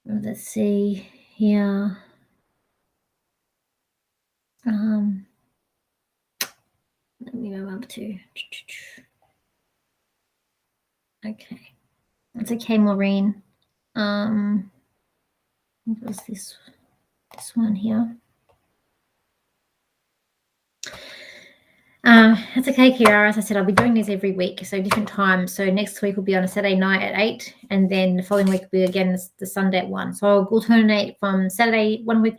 Let's see here. Let me go up to. Okay. It's okay, Maureen. What was this one here? That's okay, Kiara. As I said, I'll be doing these every week, so different times. So next week will be on a Saturday night at 8, and then the following week will be again the Sunday at 1. So I'll alternate from Saturday, 1 week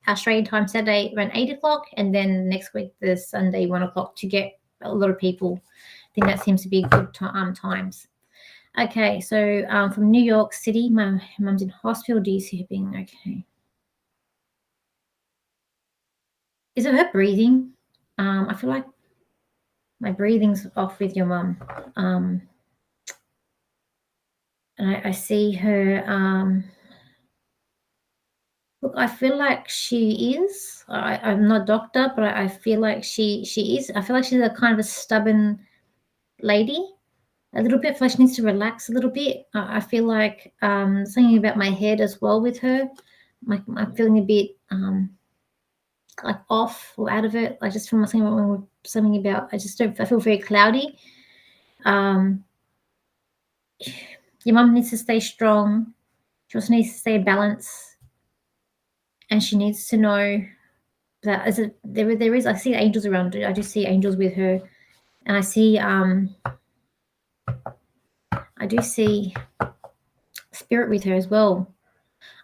Australian time, Saturday around 8 o'clock, and then next week the Sunday 1 o'clock to get a lot of people. I think that seems to be good times. Okay, so from New York City, my mum's in hospital. Do you see her being okay? Is it her breathing? I feel like my breathing's off with your mum. And I see her. Look, I feel like she is. I'm not a doctor, but I feel like she is. I feel like she's a kind of a stubborn lady. A little bit. I feel like she needs to relax a little bit. I feel like something about my head as well with her. I'm feeling a bit like off or out of it. I just feel something about. I feel very cloudy. Your mum needs to stay strong. She also needs to stay in balance, and she needs to know that there is. I see angels around her. I just see angels with her, and I do see spirit with her as well.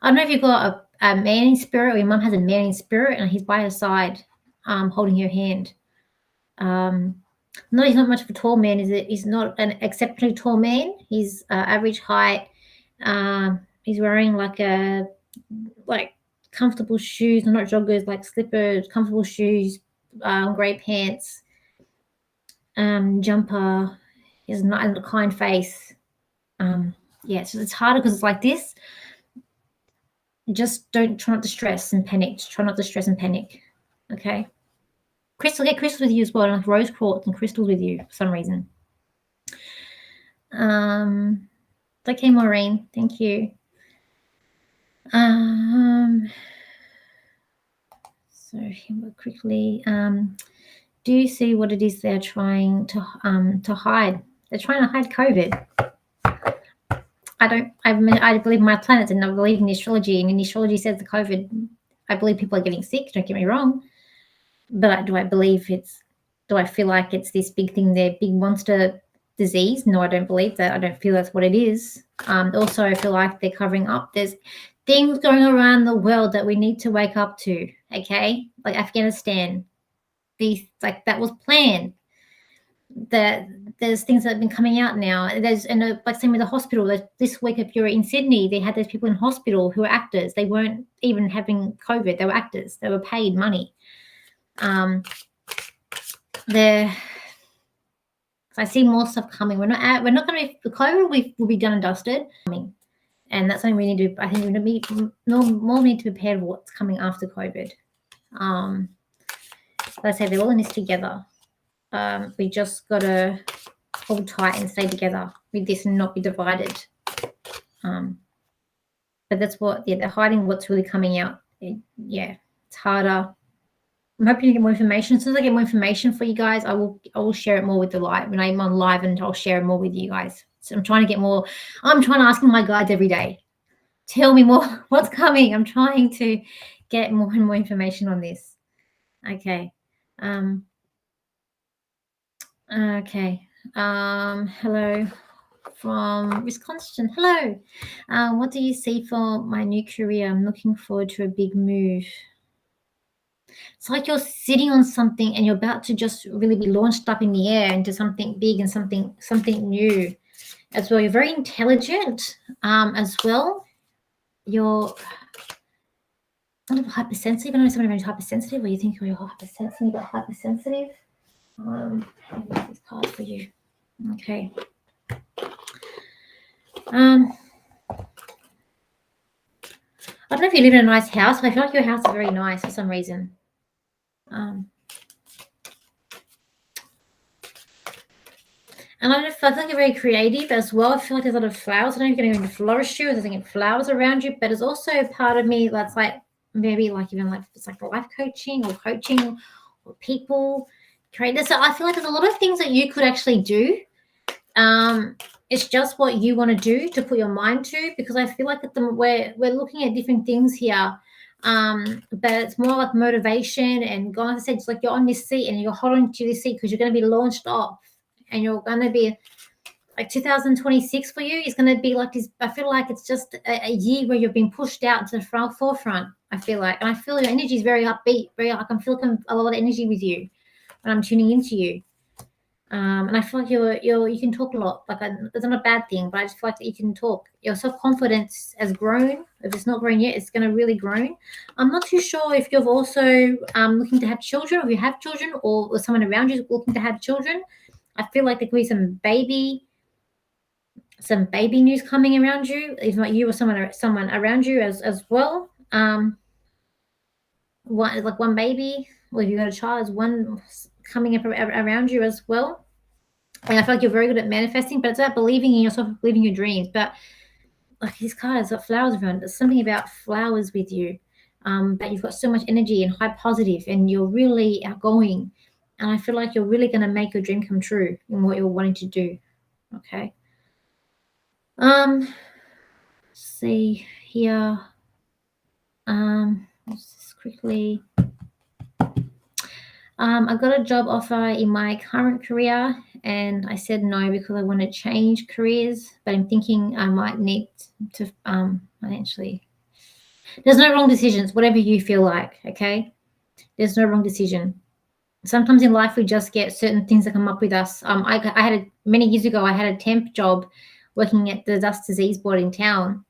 I don't know if you've got a man in spirit, or your mum has a man in spirit, and he's by her side, holding her hand. No, he's not much of a tall man. He's not an exceptionally tall man. He's average height. He's wearing like comfortable shoes, not joggers, like slippers, comfortable shoes, grey pants, jumper. He has a kind face. Yeah, so it's harder because it's like this. Just try not to stress and panic. Just try not to stress and panic. Okay. Get crystals with you as well, like rose quartz and crystals with you for some reason. Okay, Maureen. Thank you. So here quickly. Do you see what it is they're trying to hide? They're trying to hide COVID. I believe my planets, and I believe in astrology, and in astrology says the COVID. I believe people are getting sick. Don't get me wrong, but do I feel like it's this big thing? Their big monster disease? No, I don't believe that. I don't feel that's what it is. Also, I feel like they're covering up. There's things going around the world that we need to wake up to. Okay, like Afghanistan. That was planned. There's things that have been coming out now. Like same with the hospital. This week, if you're in Sydney, they had those people in hospital who were actors. They weren't even having COVID. They were actors. They were paid money. I see more stuff coming. We're not going to. The COVID will be done and dusted. And that's something we need to. I think we need to be more need to be prepared for what's coming after COVID. Like I say, they're all in this together. We just got to hold tight and stay together with this and not be divided. But that's they're hiding what's really coming out. It's harder. I'm hoping to get more information. As soon as I get more information for you guys, I will share it more with the live. When I'm on live, and I'll share more with you guys. So I'm trying to get more. I'm trying to ask my guides every day. Tell me more. What's coming? I'm trying to get more and more information on this. Okay. Okay. Hello from Wisconsin. Hello. What do you see for my new career? I'm looking forward to a big move. It's like you're sitting on something and you're about to just really be launched up in the air into something big and something new as well. You're very intelligent as well. You're a little hypersensitive. I know someone who's hypersensitive, or you think you're hypersensitive, but hypersensitive. I have this card for you. Okay. I don't know if you live in a nice house, but I feel like your house is very nice for some reason. And I feel like you're very creative as well. I feel like there's a lot of flowers. I don't know if you're going to go into floristry or there's any flowers around you, but there's also part of me that's like maybe like even like it's like life coaching or people creators. So I feel like there's a lot of things that you could actually do. It's just what you want to do to put your mind to, because I feel like we're looking at different things here. But it's more like motivation, and God, I said, it's like you're on this seat and you're holding to this seat because you're going to be launched off, and you're going to be like 2026 for you is going to be like this. I feel like it's just a year where you've been pushed out to the forefront. I feel like, and I feel your energy is very upbeat, very like I'm feeling a lot of energy with you when I'm tuning into you. And I feel like you can talk a lot. Like it's not a bad thing, but I just feel like that you can talk. Your self confidence has grown. If it's not grown yet, it's going to really grow. I'm not too sure if you've also looking to have children, or if you have children, or someone around you is looking to have children. I feel like there could be some baby news coming around you, if not you or someone around you as well. One baby, or if you got a child, is one coming up around you as well. And I feel like you're very good at manifesting, but it's about believing in yourself, believing your dreams. But like this card has got flowers around. There's something about flowers with you. But you've got so much energy and high positive, and you're really outgoing. And I feel like you're really going to make your dream come true in what you're wanting to do. Okay. Let's see here. Let's just quickly. I got a job offer in my current career, and I said no because I want to change careers. But I'm thinking I might need to financially. There's no wrong decisions. Whatever you feel like, okay. There's no wrong decision. Sometimes in life we just get certain things that come up with us. I had many years ago. I had a temp job working at the Dust Disease Board in town.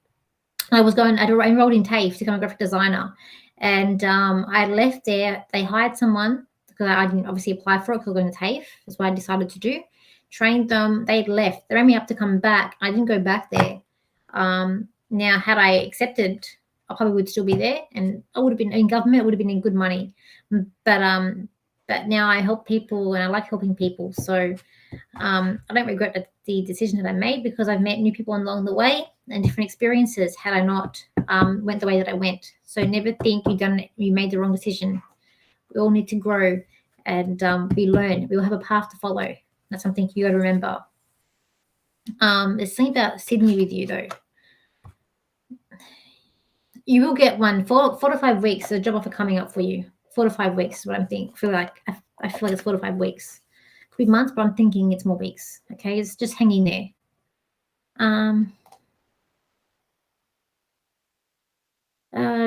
I enrolled in TAFE to become a graphic designer, and I left there. They hired someone because I didn't obviously apply for it because I was going to TAFE. That's what I decided to do. Trained them. They left. They rang me up to come back. I didn't go back there. Now, had I accepted, I probably would still be there, and I would have been in government. It would have been in good money. But now I help people, and I like helping people. So I don't regret the decision that I made, because I've met new people along the way and different experiences had I not went the way that I went. So never think you made the wrong decision. We all need to grow, and we learn. We all have a path to follow. That's something you got to remember. There's something about Sydney with you though. You will get one 4 to 5 weeks. A job offer coming up for you. 4 to 5 weeks is what I'm thinking. I feel like it's 4 to 5 weeks. Could be months, but I'm thinking it's more weeks. Okay, it's just hanging there.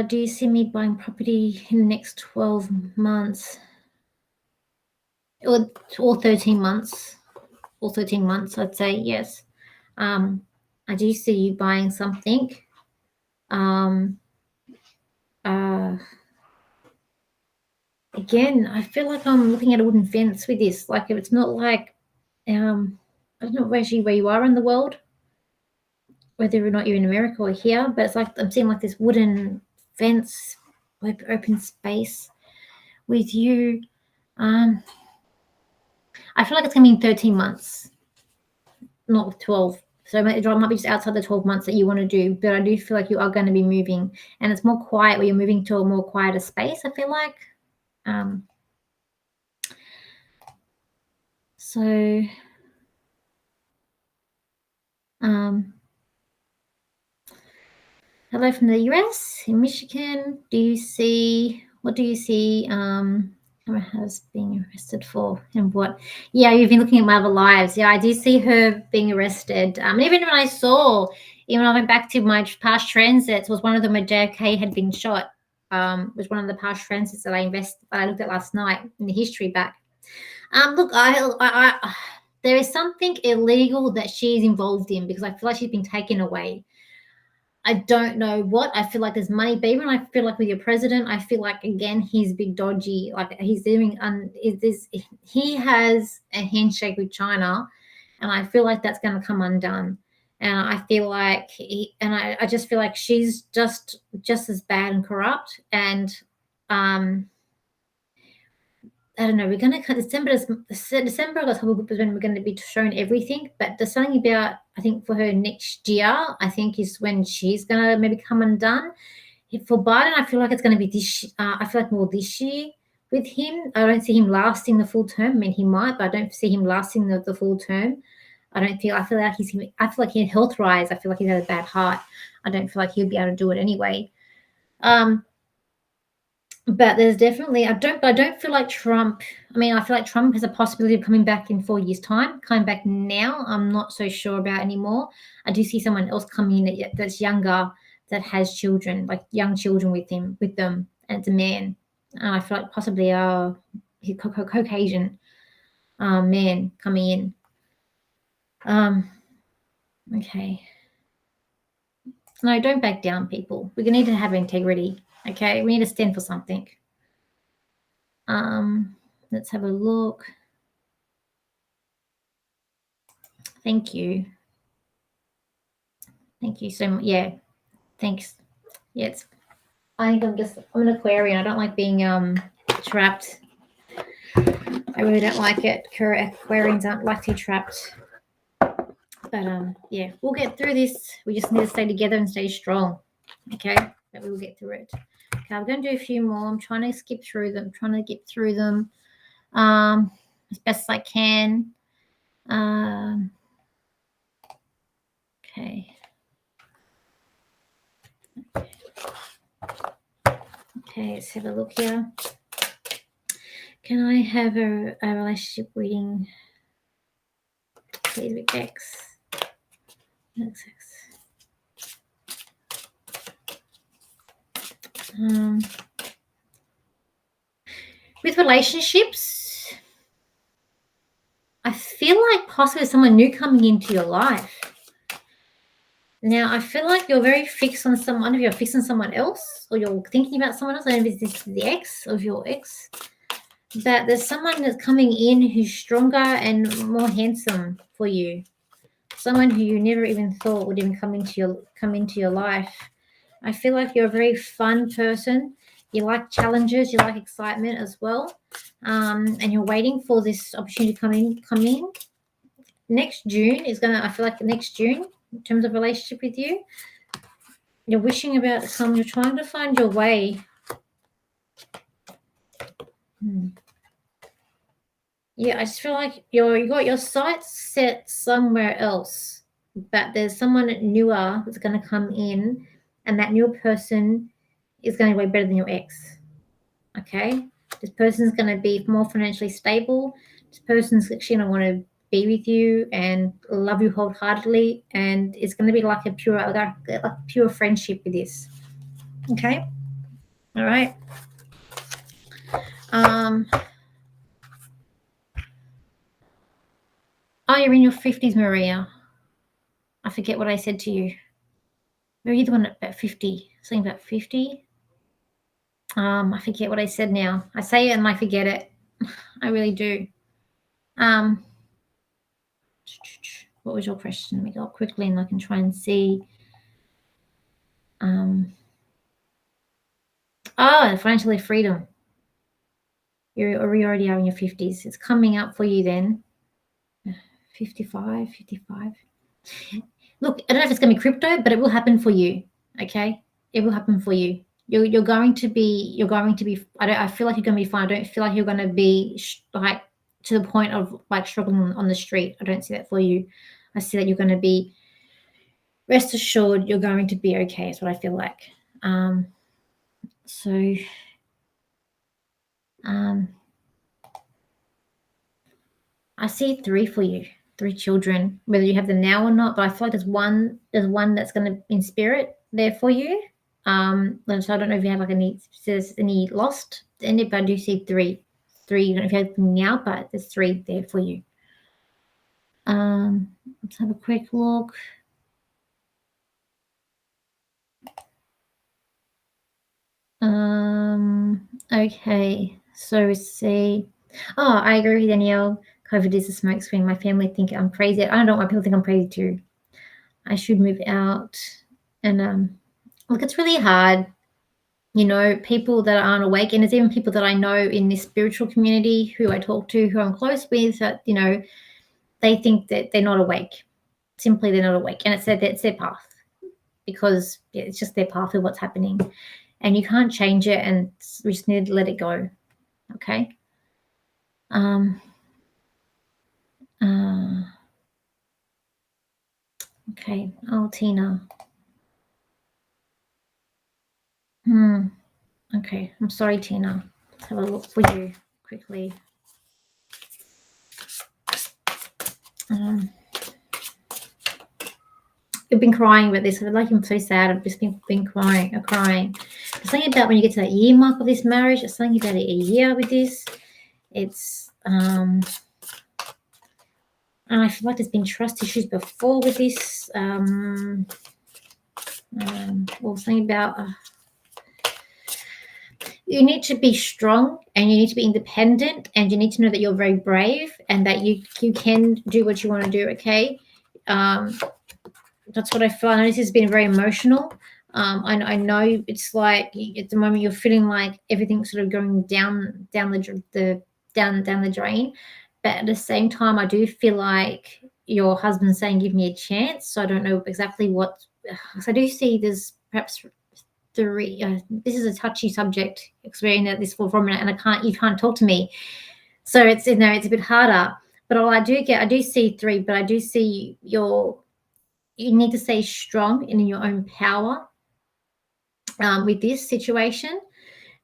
Do you see me buying property in the next 12 months? Or 13 months? Or 13 months, I'd say, yes. I do see you buying something. Again, I feel like I'm looking at a wooden fence with this. Like, if it's not like, I don't know where you are in the world, whether or not you're in America or here, but it's like I'm seeing like this wooden fence, like open space with you. I feel like it's going to be in 13 months, not 12. So it might be just outside the 12 months that you want to do, but I do feel like you are going to be moving, and it's more quiet where you're moving to a more quieter space, I feel like. So, hello from the US, in Michigan. What do you see Cameron has being arrested for, and what? Yeah, you've been looking at my other lives. Yeah, I do see her being arrested. And even when I went back to my past transits, was one of them where JFK had been shot. Was one of the past transits that I looked at last night in the history back. Look, there is something illegal that she's involved in, because I feel like she's been taken away. I don't know what. I feel like there's money, but even I feel like with your president, I feel like again he's big dodgy. Like he's doing he has a handshake with China, and I feel like that's going to come undone. And I feel like I just feel like she's just as bad and corrupt. And I don't know, we're gonna cut December, October is when we're gonna be shown everything, but there's something about, I think for her next year, I think is when she's gonna maybe come undone. For Biden, I feel like it's gonna be I feel like more this year with him. I don't see him lasting the full term. I mean, he might, but I don't see him lasting the full term. I feel like I feel like he's health rise. I feel like he's had a bad heart. I don't feel like he'll be able to do it anyway. But there's definitely I don't feel like Trump. I mean, I feel like Trump has a possibility of coming back in 4 years' time. Coming back now, I'm not so sure about anymore. I do see someone else coming in that's younger, that has children, like young children with them, and it's a man. And I feel like possibly he's Caucasian man coming in. Okay. No, don't back down, people. We need to have integrity. Okay, we need to stand for something. Let's have a look. Thank you. Thank you so much. Yeah, thanks. Yeah, I think I'm an Aquarian. I don't like being trapped. I really don't like it. Aquarians aren't like to be trapped. But yeah, we'll get through this. We just need to stay together and stay strong. Okay, but we will get through it. Okay, I'm going to do a few more. I'm trying to skip through them. I'm trying to get through them as best as I can. Okay. Okay, let's have a look here. Can I have a relationship reading, please, with X? With relationships, I feel like possibly someone new coming into your life. Now, I feel like you're very fixed on someone. If you're fixed on someone else, or you're thinking about someone else, I don't know if this is the ex of your ex, but there's someone that's coming in who's stronger and more handsome for you. Someone who you never even thought would even come into your life. I feel like you're a very fun person. You like challenges, you like excitement as well, and you're waiting for this opportunity to come in. Next June is gonna. I feel like next June, in terms of relationship with you, you're wishing about some. You're trying to find your way. Yeah, I just feel like you got your sights set somewhere else, but there's someone newer that's going to come in, and that new person is going to be way better than your ex. Okay, this person's going to be more financially stable. This person's actually going to want to be with you and love you wholeheartedly, and it's going to be like a pure friendship with this. Okay, all right. Oh, you're in your 50s, Maria. I forget what I said to you. Were you the one about 50? Something about 50? I forget what I said now. I say it and I forget it. I really do. What was your question? Let me go quickly and I can try and see. Financial freedom. You already are in your 50s. It's coming up for you then. 55. Look, I don't know if it's going to be crypto, but it will happen for you. Okay, it will happen for you. You're going to be. I feel like you're going to be fine. I don't feel like you're going to be like to the point of like struggling on the street. I don't see that for you. I see that you're going to be. Rest assured, you're going to be okay. Is what I feel like. I see 3 for you. 3 children, whether you have them now or not, but I feel like there's one that's going to in spirit there for you. So I don't know if you have like any lost in it, but I do see 3. I don't know if you have them now, but there's 3 there for you. Let's have a quick look. Okay, so see. Oh, I agree with Danielle. COVID is a smokescreen. My family think I'm crazy. I don't know why people think I'm crazy too. I should move out. And look, it's really hard. people that aren't awake. And there's even people that I know in this spiritual community who I talk to, who I'm close with, that, they think that they're not awake. Simply, they're not awake. And it's their path, because it's just their path of what's happening. And you can't change it, and we just need to let it go. Okay. Okay. Oh, Tina. Okay. I'm sorry, Tina. Let's have a look for you quickly. You've been crying about this. I feel like I'm so sad. I've just been crying. There's something about when you get to that year mark of this marriage. There's something about a year with this. It's and I feel like there's been trust issues before with this. Or something about you need to be strong, and you need to be independent, and you need to know that you're very brave, and that you can do what you want to do. Okay. That's what I feel. I know this has been very emotional. I know it's like at the moment you're feeling like everything's sort of going down the drain, but at the same time, I do feel like your husband's saying, "Give me a chance." So I don't know exactly what. So I do see there's perhaps three. This is a touchy subject, explaining that this for a minute, and you can't talk to me, so it's it's a bit harder. But all I do see three, but I do see you need to stay strong and in your own power with this situation.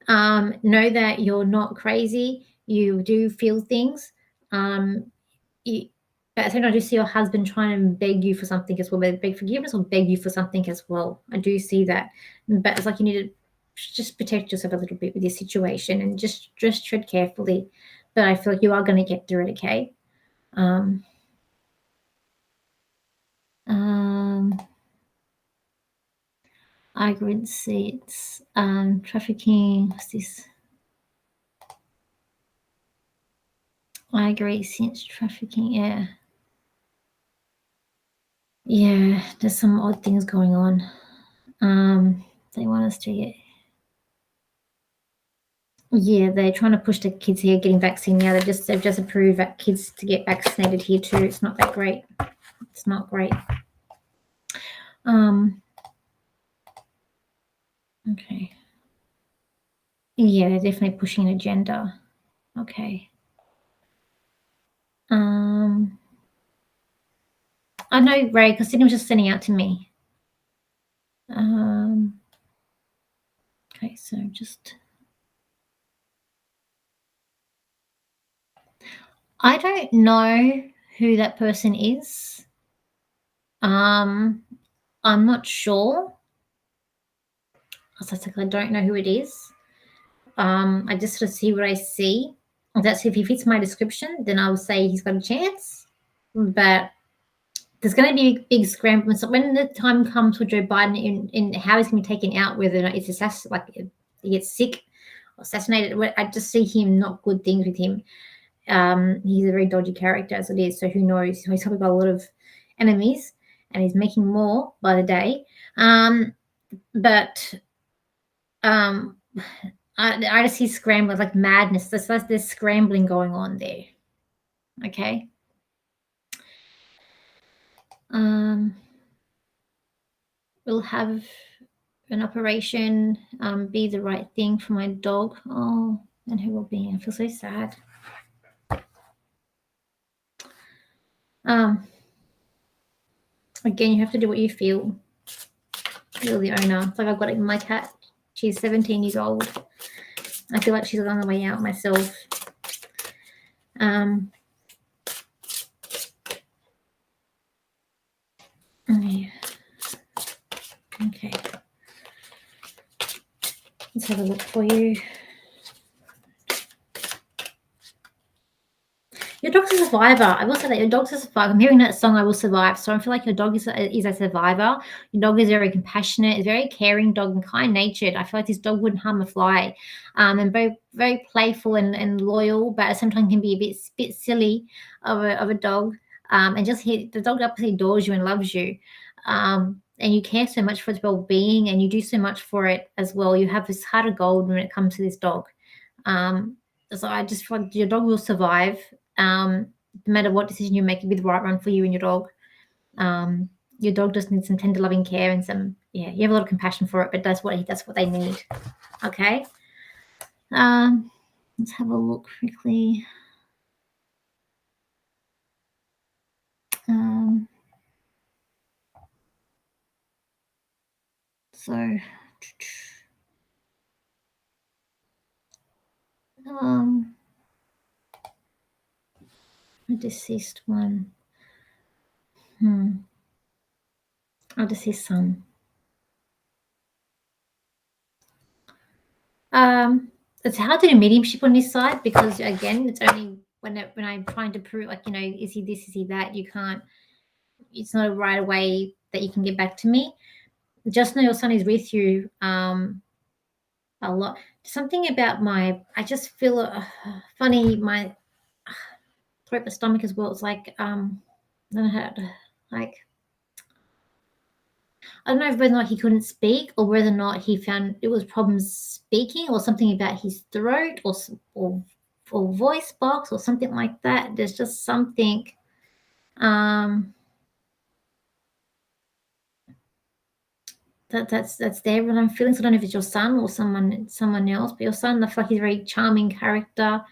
Know that you're not crazy. You do feel things. But I think I do see your husband trying to beg you for something as well, beg forgiveness or beg you for something as well. I do see that. But it's like you need to just protect yourself a little bit with this situation, and just tread carefully. But I feel like you are going to get through it, okay? I agree. See, it's trafficking. What's this? I agree. Since trafficking, yeah. Yeah, there's some odd things going on. They want us to get. Yeah, they're trying to push the kids here getting vaccinated now. They've just approved that kids to get vaccinated here too. It's not that great. It's not great. Okay. Yeah, they're definitely pushing an agenda. Okay. I know, Ray, because Sydney was just sending out to me. Okay, so just. I don't know who that person is. I'm not sure. I don't know who it is. I just sort of see what I see. That's if he fits my description, then I would say he's got a chance. But there's going to be a big scramble. So when the time comes for Joe Biden in how he's going to be taken out, whether or not it's he gets sick or assassinated, I just see him not good things with him. He's a very dodgy character as it is. So who knows? He's probably got a lot of enemies, and he's making more by the day. But I just see scrambling like madness. There's scrambling going on there. Okay. We'll have an operation, be the right thing for my dog. Oh, and her well-being. I feel so sad. Again, you have to do what you feel. You're the owner. It's like I've got it in my cat. She's 17 years old. I feel like she's on the way out myself. Yeah. Okay. Let's have a look for you. Your dog's a survivor. I will say that your dog's a survivor. I'm hearing that song, I Will Survive. So I feel like your dog is a survivor. Your dog is very compassionate, a very caring dog, and kind-natured. I feel like this dog wouldn't harm a fly. And very, very playful and loyal, but sometimes can be a bit silly of a dog. And just the dog obviously adores you and loves you. and you care so much for its well-being, and you do so much for it as well. You have this heart of gold when it comes to this dog. So I just feel like your dog will survive, no matter what decision you make. It'll be the right one for you and your dog. Your dog just needs some tender, loving care and some, yeah, you have a lot of compassion for it, but that's what they need. Okay. Let's have a look quickly. So, a deceased one. A deceased son. It's hard to do mediumship on this side because, again, it's only when I'm trying to prove, like, is he this, is he that? You can't. It's not a right away that you can get back to me. Just know your son is with you. A lot. Something about I just feel funny. My throat, the stomach as well. It's like I don't know how to, like. I don't know whether or not he couldn't speak, or whether or not he found it was problems speaking, or something about his throat, or voice box, or something like that. There's just something. That's there, what I'm feeling. So I don't know if it's your son or someone else, but your son, I feel like he's a very charming character.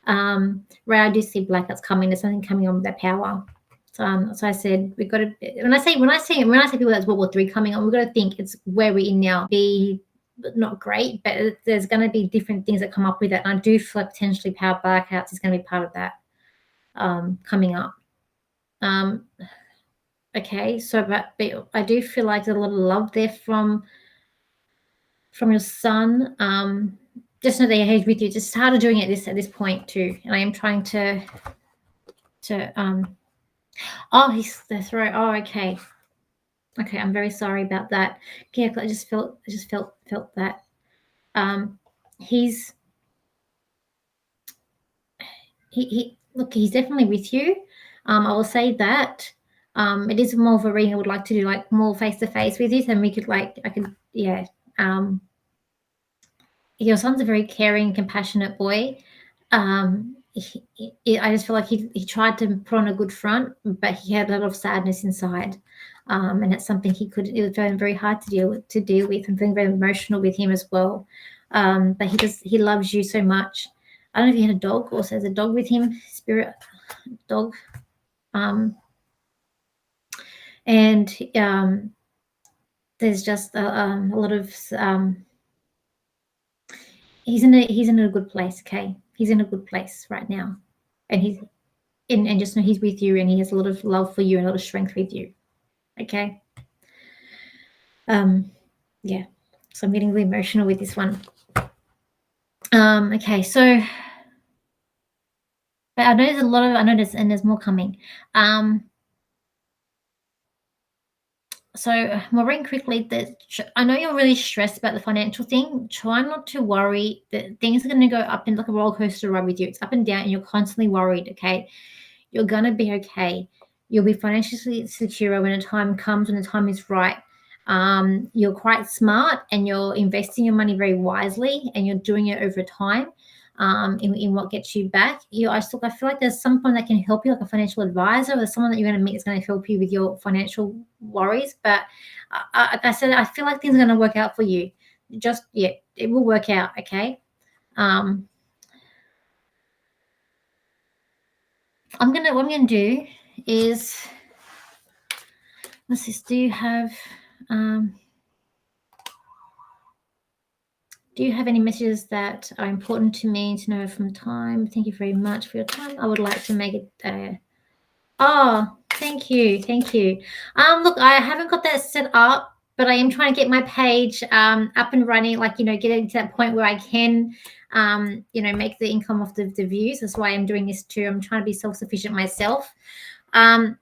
Ray, I do see blackouts coming. There's something coming on with that power. So I said we've got to. When I say people that's World War III coming on, we've got to think it's where we're in now. Be not great, but there's going to be different things that come up with it. And I do feel like potentially power blackouts is going to be part of that coming up. Okay, so but I do feel like there's a lot of love there from your son. Just know that he's with you. Just harder doing it at this point too. And I am trying to he's the throat. Oh, okay. Okay, I'm very sorry about that. Yeah, I just felt that. He's he's definitely with you. I will say that. It is more of a reading I would like to do, like more face to face with you, and we could your son's a very caring, compassionate boy. I just feel like he tried to put on a good front, but he had a lot of sadness inside, and it's something it was very, very hard to deal with, and being very emotional with him as well. But he loves you so much. I don't know if he had a dog, or there's a dog with him, spirit dog, and there's just a lot of he's in a good place. Okay, he's in a good place right now, and and just know he's with you, and he has a lot of love for you and a lot of strength with you. Okay. Yeah. So I'm getting really emotional with this one. Okay, so but I know there's a lot of and there's more coming. So Maureen, quickly, I know you're really stressed about the financial thing. Try not to worry. That things are going to go up and like a roller coaster ride with you. It's up and down, and you're constantly worried. Okay, you're going to be okay. You'll be financially secure when the time comes, when the time is right. You're quite smart, and you're investing your money very wisely, and you're doing it over time. In what gets you back. I feel like there's someone that can help you, like a financial advisor, or there's someone that you're going to meet that's going to help you with your financial worries. But like I said, I feel like things are going to work out for you. It will work out. Okay. What I'm gonna do is, let's see. Do you have any messages that are important to me to know from time? Thank you very much for your time. I would like to make it. Thank you. Look, I haven't got that set up, but I am trying to get my page up and running. Like, getting to that point where I can, make the income off the views. That's why I'm doing this too. I'm trying to be self-sufficient myself. You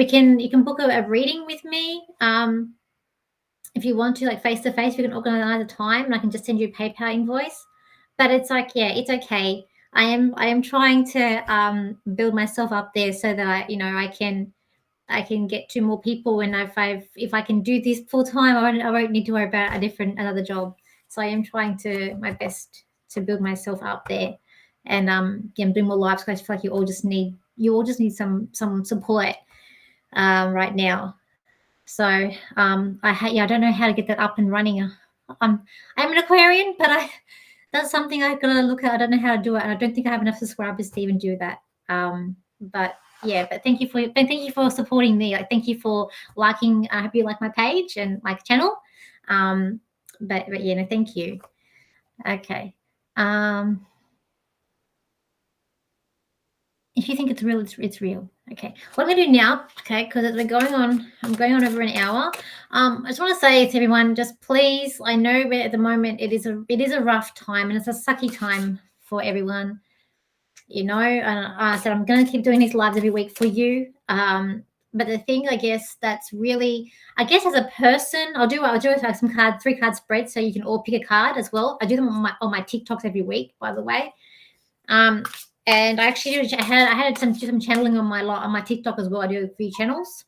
can book a reading with me. If you want to, like face to face, we can organize a time, and I can just send you a PayPal invoice. But it's like, yeah, it's okay. I am trying to build myself up there so that I can I can get to more people, and if I can do this full time, I won't need to worry about another job. So I am trying to my best to build myself up there, and bring more lives. Because I feel like you all just need some support right now. So I don't know how to get that up and running. I'm an Aquarian, but that's something I gotta look at. I don't know how to do it, and I don't think I have enough subscribers to even do that. But yeah, but thank you for supporting me. Like, thank you for liking. I hope you like my page and my channel. But yeah, no, thank you. Okay. If you think it's real, it's real. Okay. What I'm gonna do now, okay, because I'm going on over an hour. I just want to say to everyone, just please, I know at the moment it is a rough time, and it's a sucky time for everyone. And I said I'm going to keep doing these lives every week for you. But the thing, I guess, that's really, I guess, as a person, I'll do some 3-card spreads, so you can all pick a card as well. I do them on my TikToks every week, by the way. And I actually I had some channeling on my TikTok as well. I do a few channels.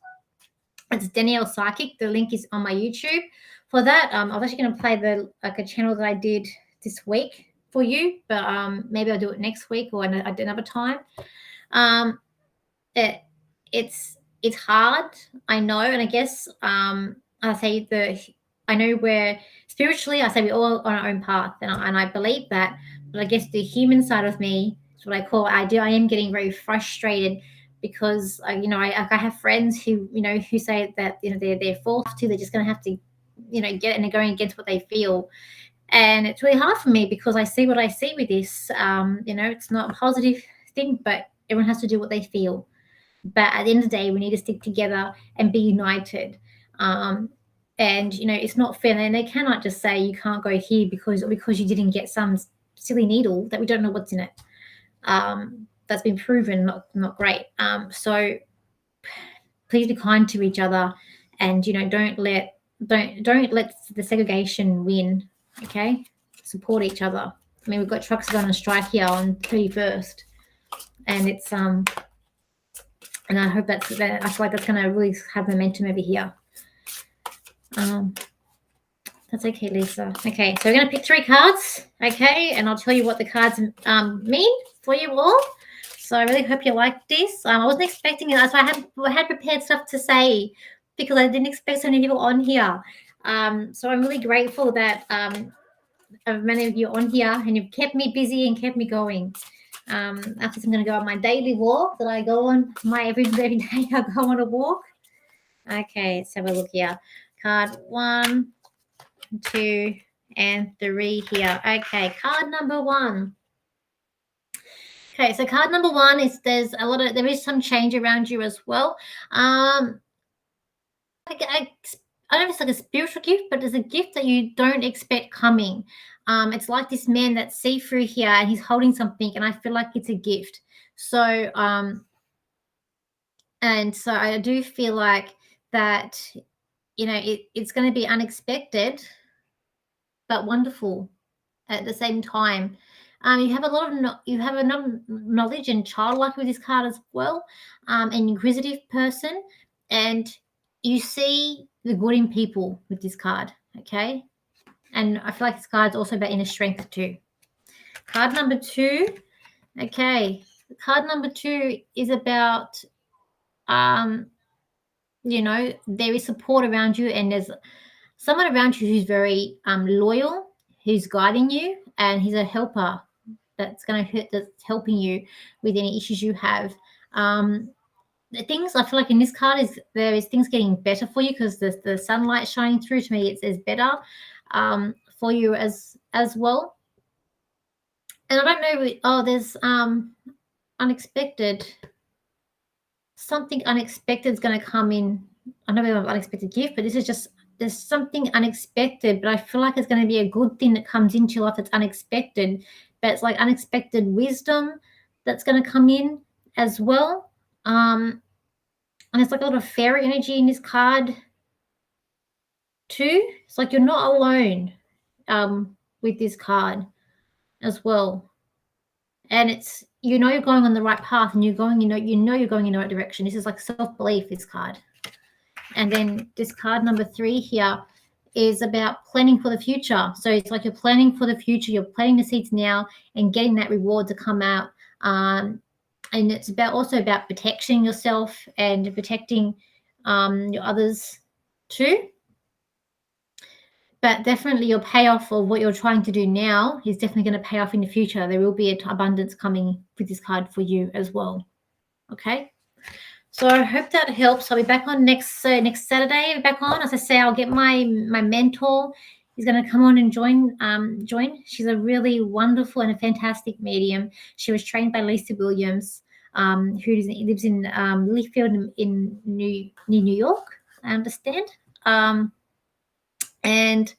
It's Danielle Psychic. The link is on my YouTube. For that, I was actually going to play a channel that I did this week for you, but maybe I'll do it next week or another time. It's hard, I know, and I guess I know we're spiritually. I say we're all on our own path, and I believe that. But I guess the human side of me is what I call. I am getting very frustrated because I have friends who who say that they're forced to. They're just going to have to get, and they're going against what they feel. And it's really hard for me because I see what I see with this. It's not a positive thing, but everyone has to do what they feel. But at the end of the day, we need to stick together and be united. And it's not fair, and they cannot just say you can't go here because you didn't get some silly needle that we don't know what's in it. That's been proven not great. So please be kind to each other, and don't let the segregation win. Okay, support each other. I mean, we've got trucks going on strike here on 31st, and it's and I hope I feel like that's going to really have momentum over here. That's okay, Lisa. Okay, so we're going to pick 3 cards, okay, and I'll tell you what the cards mean for you all. So I really hope you like this. I wasn't expecting it, so I had prepared stuff to say because I didn't expect so many people on here. So I'm really grateful that many of you on here, and you've kept me busy and kept me going. After this, I'm going to go on my daily walk that I go on every day. I go on a walk. Okay, let's have a look here. Card 1, 2, and 3 here. Okay, card number 1. Okay, so card number 1 is there is some change around you as well. I don't know if it's like a spiritual gift, but there's a gift that you don't expect coming. It's like this man that's see-through here, and he's holding something, and I feel like it's a gift. So, and so I do feel like that, it's going to be unexpected, but wonderful at the same time. You have a lot of knowledge and childlike with this card as well, an inquisitive person, and you see the good in people with this card. Okay, and I feel like this card is also about inner strength too. Card number 2. Okay, card number 2 is about there is support around you, and there's someone around you who's very loyal, who's guiding you, and he's a helper that's helping you with any issues you have. The things I feel like in this card is there is things getting better for you because the sunlight shining through. To me, it's better for you as well. And I don't know. There's unexpected. Something unexpected is going to come in. I know we have an unexpected gift, but this is just there's something unexpected. But I feel like it's going to be a good thing that comes into your life that's unexpected. But it's like unexpected wisdom that's going to come in as well. And it's like a lot of fairy energy in this card too. It's like you're not alone with this card as well. and it's, you know, you're going on the right path, and you're going, you're going in the right direction. This is like self-belief, this card. And then this card number 3 here is about planning for the future. So it's like you're planning for the future, you're planting the seeds now and getting that reward to come out. And it's also about protecting yourself and protecting your others too. But definitely your payoff of what you're trying to do now is definitely going to pay off in the future. There will be an abundance coming with this card for you as well. Okay. So I hope that helps. I'll be back on next Saturday. I'll be back on. As I say, I'll get my mentor. He's going to come on and join. She's a really wonderful and a fantastic medium. She was trained by Lisa Williams, who lives in Leafield in near New York, I understand. And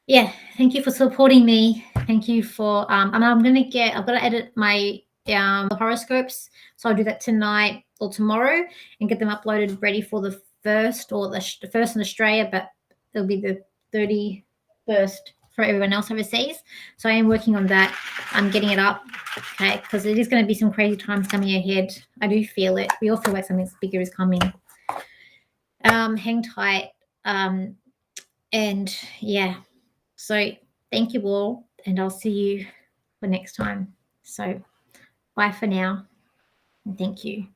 yeah, thank you for supporting me. Thank you for. And I've got to edit my horoscopes, so I'll do that tonight or tomorrow and get them uploaded ready for the 1st, or the 1st in Australia, but it'll be the 31st for everyone else overseas. So I am working on that. I'm getting it up, okay, because it is going to be some crazy times coming ahead. I do feel it. We all feel like something bigger is coming. Hang tight. And yeah, so thank you all, and I'll see you for next time. So bye for now, and thank you.